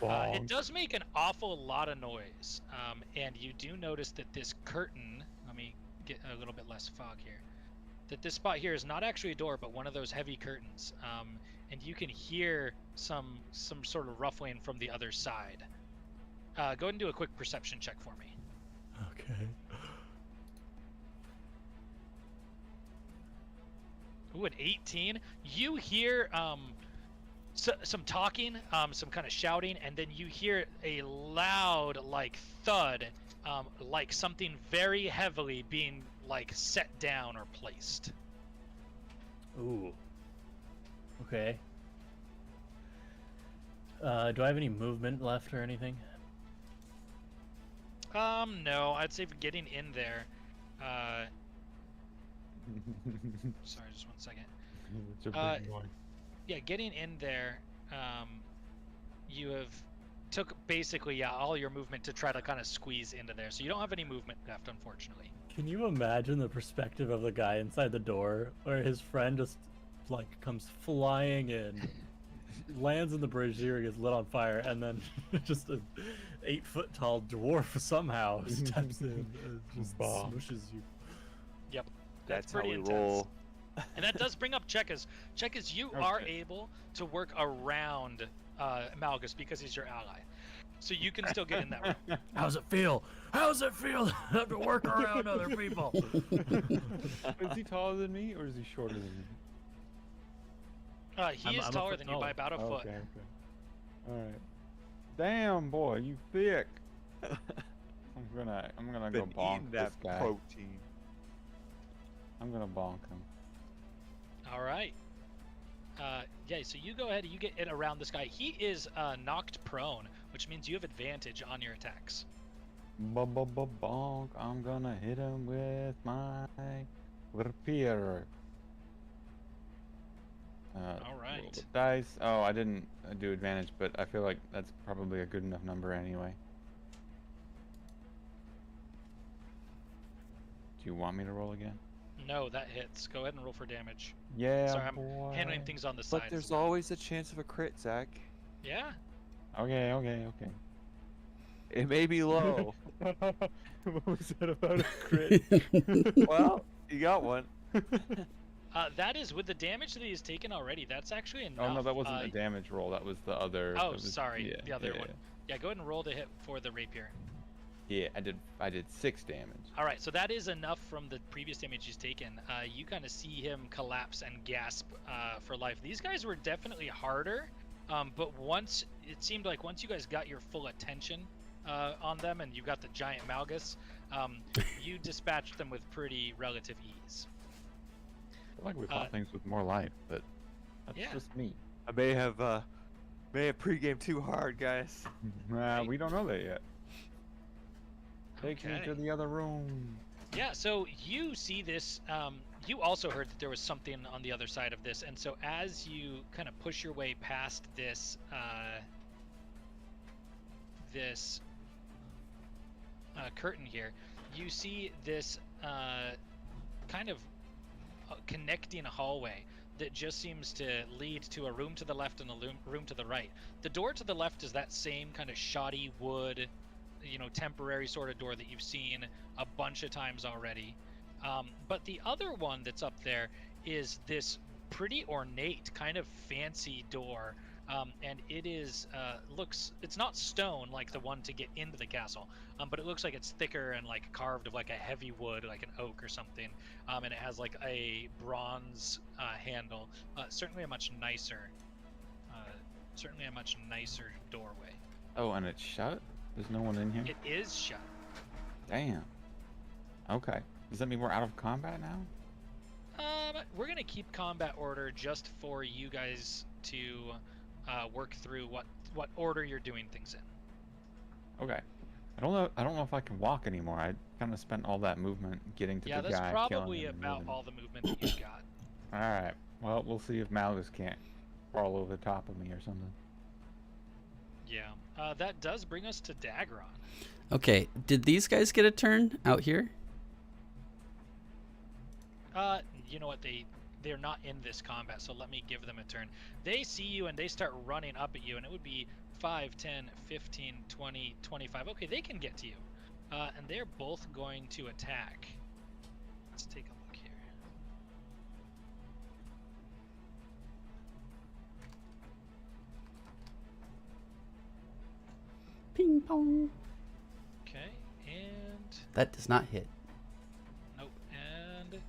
It does make an awful lot of noise, and you do notice that this curtain, let me get a little bit less fog here, that this spot here is not actually a door, but one of those heavy curtains, and you can hear some sort of ruffling from the other side. Go ahead and do a quick perception check for me. Okay. Ooh, an 18. You hear some talking, some kind of shouting, and then you hear a loud like thud, like something very heavily being like set down or placed. Ooh. Okay. Do I have any movement left or anything? No, I'd say for getting in there. Sorry, just 1 second. It's a big one. Yeah, getting in there, you have took basically all your movement to try to kind of squeeze into there. So you don't have any movement left, unfortunately. Can you imagine the perspective of the guy inside the door, where his friend just like comes flying in, lands in the bridge here, gets lit on fire, and then just a 8-foot tall dwarf somehow steps in and just smushes you. Yep, That's pretty how we intense. roll. And that does bring up Chekas. Chekas, you are able to work around Malgus because he's your ally. So you can still get in that room. How's it feel? How's it feel to have to work around other people? Is he taller than me or is he shorter than me? He is I'm a taller foot than you by taller. about a foot. Okay. All right. Damn, boy, you thick. I'm gonna go Been bonk eating this that guy. protein. I'm gonna bonk him. All right. Yeah, so you go ahead and you get it around this guy. He is knocked prone, which means you have advantage on your attacks. Bonk. I'm gonna hit him with my rapier. All roll right. the dice. Oh, I didn't do advantage, but I feel like that's probably a good enough number anyway. Do you want me to roll again? No, that hits. Go ahead and roll for damage. Yeah, Sorry, I'm boy. handling things on the side. But as there's well. always a chance of a crit, Zach. Yeah. Okay. It may be low. What was that about a crit? Well, you got one. That is with the damage that he has taken already. That's actually enough. Oh no, that wasn't a damage roll. That was the other. Oh, that was, sorry, yeah, the other yeah, one. Yeah, go ahead and roll to hit for the rapier. Yeah, I did 6 damage. All right, so that is enough from the previous damage he's taken. You kind of see him collapse and gasp for life. These guys were definitely harder, but once it seemed like once you guys got your full attention on them and you got the giant Malgus, you dispatched them with pretty relative ease. I feel like we fought things with more life, but that's Yeah. just me. I may have pre-gamed too hard, guys. We don't know that yet. Take me to Okay. the other room. Yeah, so you see this. You also heard that there was something on the other side of this, and so as you kind of push your way past this, curtain here, you see this kind of connecting hallway that just seems to lead to a room to the left and a room to the right. The door to the left is that same kind of shoddy wood, temporary sort of door that you've seen a bunch of times already. But the other one that's up there is this pretty ornate, kind of fancy door. And it is, it's not stone like the one to get into the castle, but it looks like it's thicker and like carved of like a heavy wood, like an oak or something. And it has like a bronze handle. Certainly a much nicer doorway. Oh, and it's shut? There's no one in here? It is shut. Damn. Okay. Does that mean we're out of combat now? We're gonna keep combat order just for you guys to work through what order you're doing things in. Okay. I don't know if I can walk anymore. I kind of spent all that movement getting to Yeah, the that's guy. probably killing him and about moving. all the movement that you've got. All right. Well, we'll see if Malgus can't crawl over the top of me or something. Yeah, that does bring us to Dagron. Okay, did these guys get a turn out here? You know what? They're not in this combat, so let me give them a turn. They see you and they start running up at you, and it would be 5, 10, 15, 20, 25. Okay, they can get to you. And they're both going to attack. Let's take a look here. Ping pong. Okay, and That does not hit. nope, and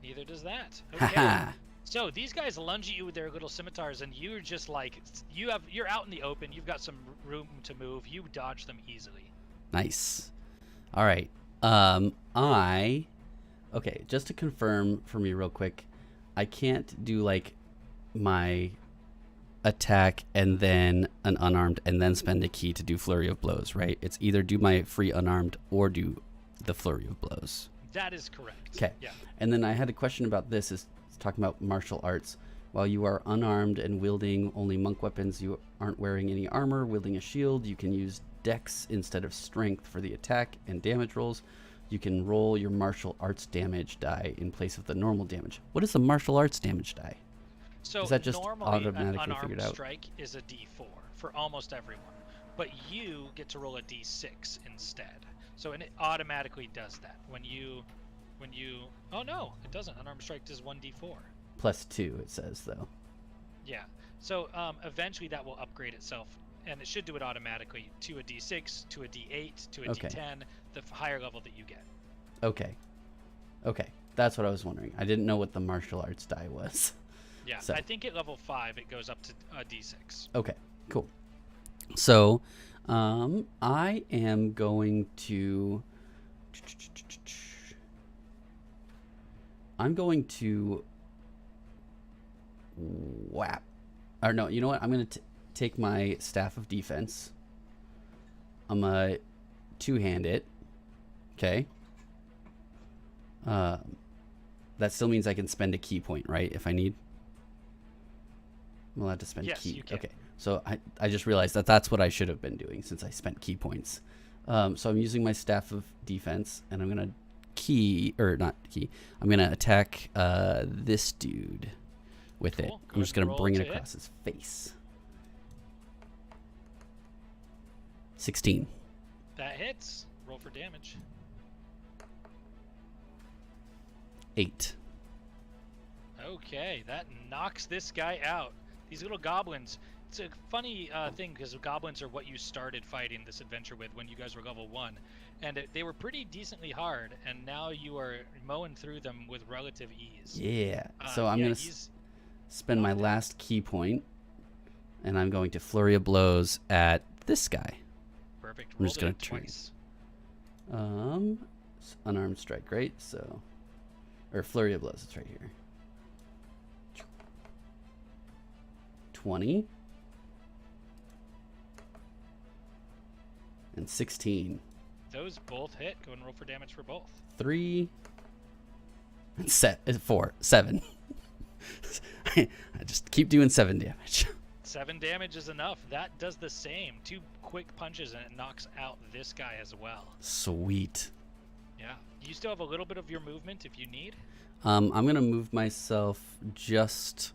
neither does that. Haha. Okay. So these guys lunge at you with their little scimitars, and you're just like you're out in the open. You've got some room to move. You dodge them easily. Nice. All right. Okay, just to confirm for me real quick, I can't do like my attack and then an unarmed and then spend a key to do flurry of blows, right? It's either do my free unarmed or do the flurry of blows. That is correct. Okay. Yeah. And then I had a question about this, is talking about martial arts. While you are unarmed and wielding only monk weapons, you aren't wearing any armor, wielding a shield, you can use dex instead of strength for the attack and damage rolls. You can roll your martial arts damage die in place of the normal damage. What is the martial arts damage die? So Is that just normally an automatically unarmed figured out? strike is a D4 for almost everyone, but you get to roll a D6 instead. So and it automatically does that when you. Oh no, it doesn't. Unarmed strike is 1d4. Plus 2, it says, though. Yeah. So eventually that will upgrade itself, and it should do it automatically to a D6, to a D8, to a Okay. D10, the higher level that you get. Okay. Okay. That's what I was wondering. I didn't know what the martial arts die was. Yeah. So- I think at level 5 it goes up to a D6. Okay, cool. So, I am going to... whap. Or no, you know what? I'm going to take my Staff of Defense. I'm going to two-hand it. Okay. That still means I can spend a key point, right? If I need. I'm allowed to spend Yes, key. you can. Okay. So I just realized that that's what I should have been doing since I spent key points. So I'm using my Staff of Defense, and I'm going to key, or not key. I'm gonna attack this dude with it. Cool. Go I'm just gonna roll bring it to hit. across his face. 16. That hits. Roll for damage. 8. Okay, that knocks this guy out. These little goblins. It's a funny thing because goblins are what you started fighting this adventure with when you guys were level 1. And they were pretty decently hard, and now you are mowing through them with relative ease. Yeah. So I'm gonna spend my last key point, and I'm going to flurry of blows at this guy. Perfect. I'm just Roll gonna it turn. twice. Unarmed strike, right? So, or flurry of blows. It's right here. 20 and 16. Those both hit. Go and roll for damage for both. 3 and 4. 7. I just keep doing 7 damage. 7 damage is enough. That does the same. 2 quick punches and it knocks out this guy as well. Sweet. Yeah. You still have a little bit of your movement if you need. I'm gonna move myself just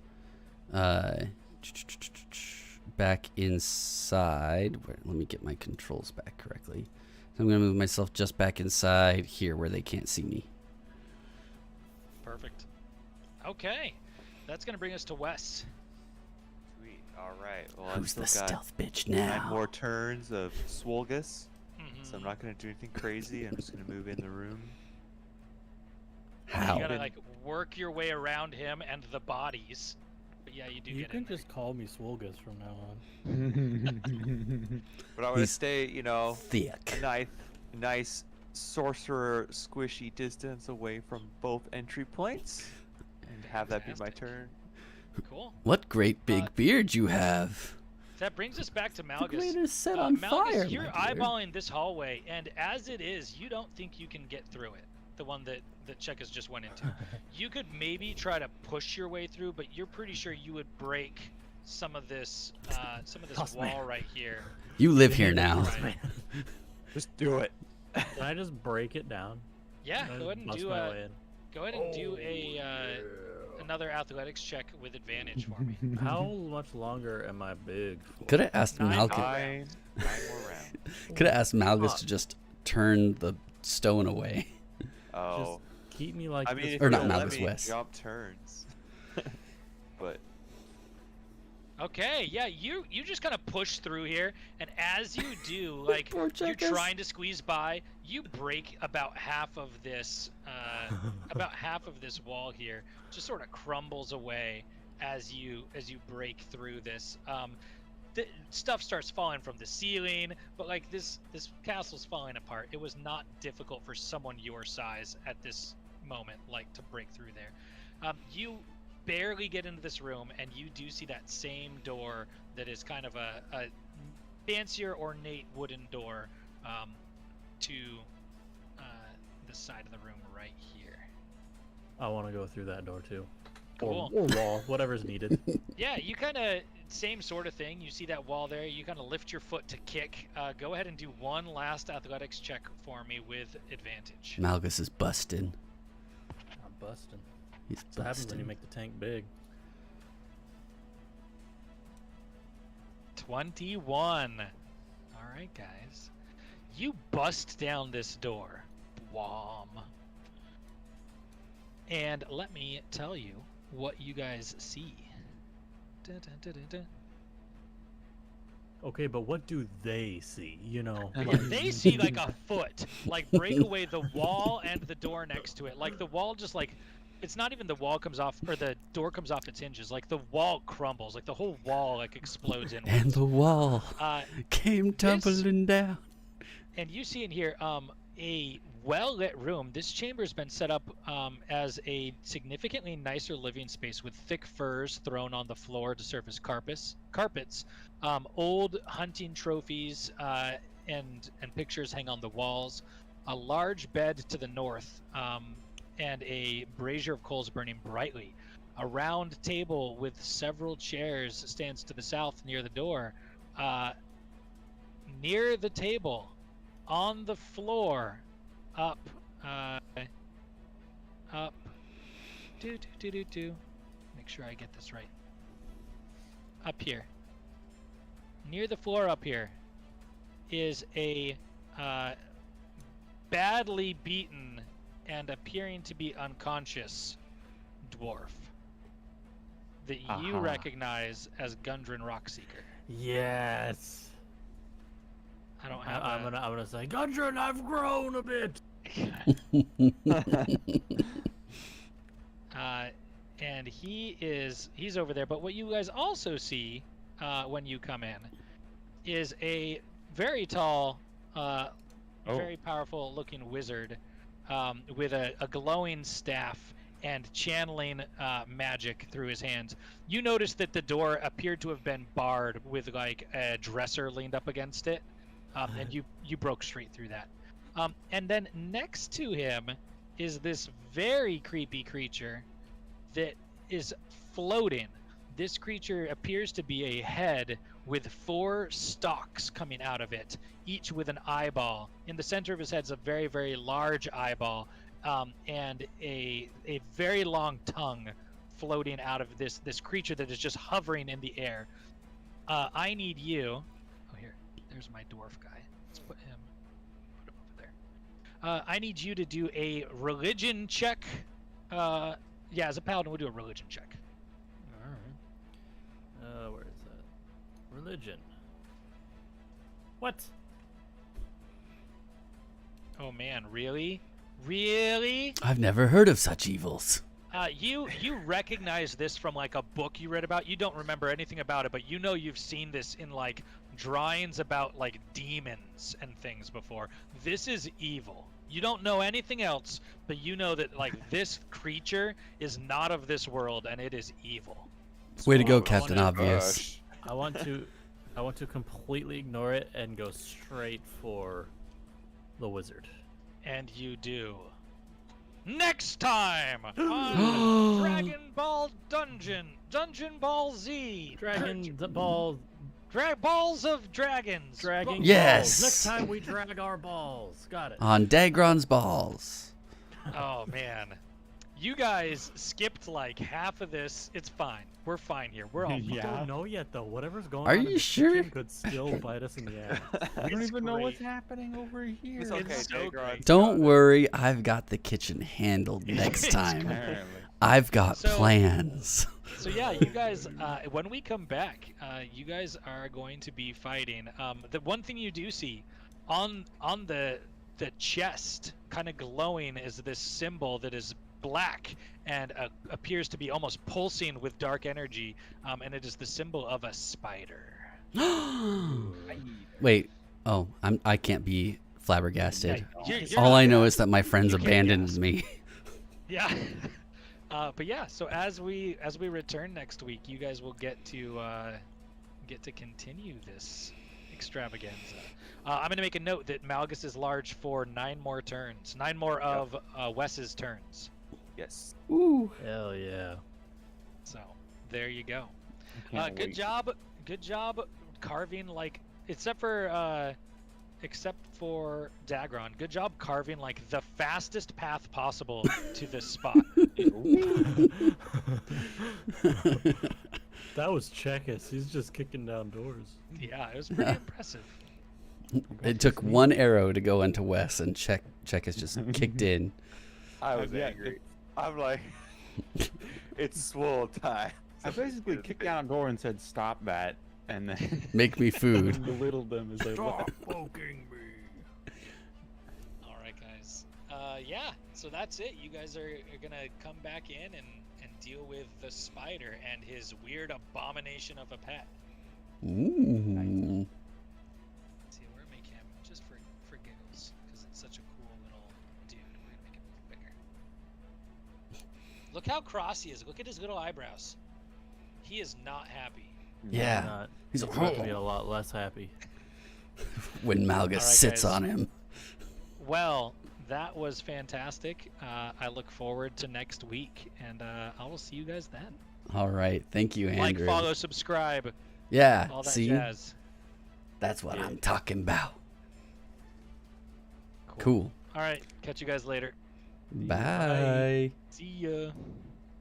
back inside. Let me get my controls back correctly. So I'm gonna move myself just back inside here where they can't see me. Perfect. Okay. That's going to bring us to Wes. Sweet. All right. Well, Who's the I've still got stealth bitch 9 now? more turns of Swolgus, Mm-hmm. so I'm not going to do anything crazy. I'm just going to move in the room. How? You got to like work your way around him and the bodies. But yeah, you do You get can in there. just call me Swolgus from now on. But I want to He's stay, you know, Thick. a nice sorcerer squishy distance away from both entry points, and have that be my Fantastic. turn. Cool. What great big beard you have. That brings us back to The Malgus. greater set on Malgus, fire. you're my dear. eyeballing this hallway, and as it is, you don't think you can get through it. The one that Chekas just went into. You could maybe try to push your way through, but you're pretty sure you would break some of this wall right here. You live here now. Right. Just do it. Can I just break it down? Yeah, Can I go ahead and bust do my way in? go ahead and do a another athletics check with advantage for me. How much longer am I big for? Could have asked 9 Malgus. Nine more rounds. Could have asked Malgus to just turn the stone away. Oh, Keep me like I mean, this. if Or you not don't let Malgus me West. jump turns. But Okay, yeah, you just kind of push through here, and as you do, like Poor you're Chekas. trying to squeeze by, you break about half of this wall here. Just sort of crumbles away as you break through this. Stuff starts falling from the ceiling, but like this castle's falling apart. It was not difficult for someone your size at this moment, like to break through there. You barely get into this room, and you do see that same door that is kind of a fancier, ornate wooden door to the side of the room right here. I want to go through that door too. Cool. Or wall, whatever's needed. Yeah, you kind of same sort of thing. You see that wall there. You kind of lift your foot to kick. Go ahead and do one last athletics check for me with advantage. Malgus is busted. I'm busting. He's That's what happens when you busted. make the tank big. 21. All right, guys. You bust down this door. Wham. And let me tell you what you guys see. Dun, dun, dun, dun, dun. Okay, but what do they see? You know, They see like a foot, like break away the wall and the door next to it. Like the wall just like, it's not even the wall comes off, or the door comes off its hinges. Like the wall crumbles, like the whole wall like explodes in. And the wall came tumbling down. And you see in here a well-lit room. This chamber's been set up as a significantly nicer living space with thick furs thrown on the floor to serve as carpets, old hunting trophies and pictures hang on the walls, a large bed to the north, and a brazier of coals burning brightly. A round table with several chairs stands to the south near the door. Near the table, on the floor, up up. Make sure I get this right. Up here. Near the floor up here is a badly beaten and appearing to be unconscious dwarf that you Aha. recognize as Gundren Rockseeker. Yes. I don't have. I'm gonna say, Gundren, I've grown a bit. And he's over there. But what you guys also see when you come in is a very tall, very powerful looking wizard with a glowing staff and channeling magic through his hands. You notice that the door appeared to have been barred with like a dresser leaned up against it, and you broke straight through that. And then next to him is this very creepy creature that is floating. This creature appears to be a head with 4 stalks coming out of it, each with an eyeball. In the center of his head is a very, very large eyeball, and a very long tongue floating out of this creature that is just hovering in the air. I need you. Oh, here. There's my dwarf guy. Let's put him over there. I need you to do a religion check. Yeah, as a paladin, we'll do a religion check. Alright. Where is that? Religion. What? Oh man, really? Really? I've never heard of such evils. You recognize this from like a book you read about. You don't remember anything about it, but you know you've seen this in like drawings about like demons and things before. This is evil. You don't know anything else, but you know that like this creature is not of this world and it is evil. Way to go, I Captain wanna- Obvious. I want to completely ignore it and go straight for the wizard. And you do. Next time on Dragon Ball Dungeon Ball Z, Balls of Dragons, Dragging Yes. balls. Next time we drag our balls. Got it. On Dagron's balls. Oh man, you guys skipped like half of this. It's fine. We're fine here. We're all fine. We Yeah. don't know yet though. Whatever's going Are on in you the sure? kitchen could still bite us in the ass. I don't It's even know what's great. happening over here. It's okay, It's so Dagron. great. Don't worry, I've got the kitchen handled next It's time. Apparently. I've got So- plans. So yeah, you guys, when we come back, you guys are going to be fighting. The one thing you do see on the chest, kind of glowing, is this symbol that is black and appears to be almost pulsing with dark energy, and it is the symbol of a spider. Wait. Oh, I can't be flabbergasted. You're All not I know bad. is that my friends You can't abandoned guess. me. Yeah. But yeah, so as we return next week, you guys will get to continue this extravaganza. I'm gonna make a note that Malgus is large for 9 more turns, 9 more of Wes's turns. Yes. Ooh. Hell yeah. So there you go. Can't Good wait. job carving, like, except for Dagron. Good job carving like the fastest path possible to this spot. That was Chekis. He's just kicking down doors. Yeah, it was pretty impressive. It took one arrow to go into Wes, and Check has just kicked in. I was Yeah, angry. I'm like, it's swole time. I basically kicked down a door and said, "Stop that," and then Make me food. belittled them as they left. poking me. All right, guys. Yeah, so that's it. You guys are gonna come back in and deal with the spider and his weird abomination of a pet. Ooh. Let's see, we're gonna make him just for giggles, because it's such a cool little dude. We're gonna make him a little bigger. Look how cross he is. Look at his little eyebrows. He is not happy. Yeah. Not. He's He's about to be a lot less happy. when Malgus All right, sits guys. on him. Well, that was fantastic. I look forward to next week, and I will see you guys then. All right. Thank you, Like, Andrew. follow, subscribe, Yeah. all that See? jazz. That's what I'm talking about. Cool. All right, catch you guys later. Bye. See ya.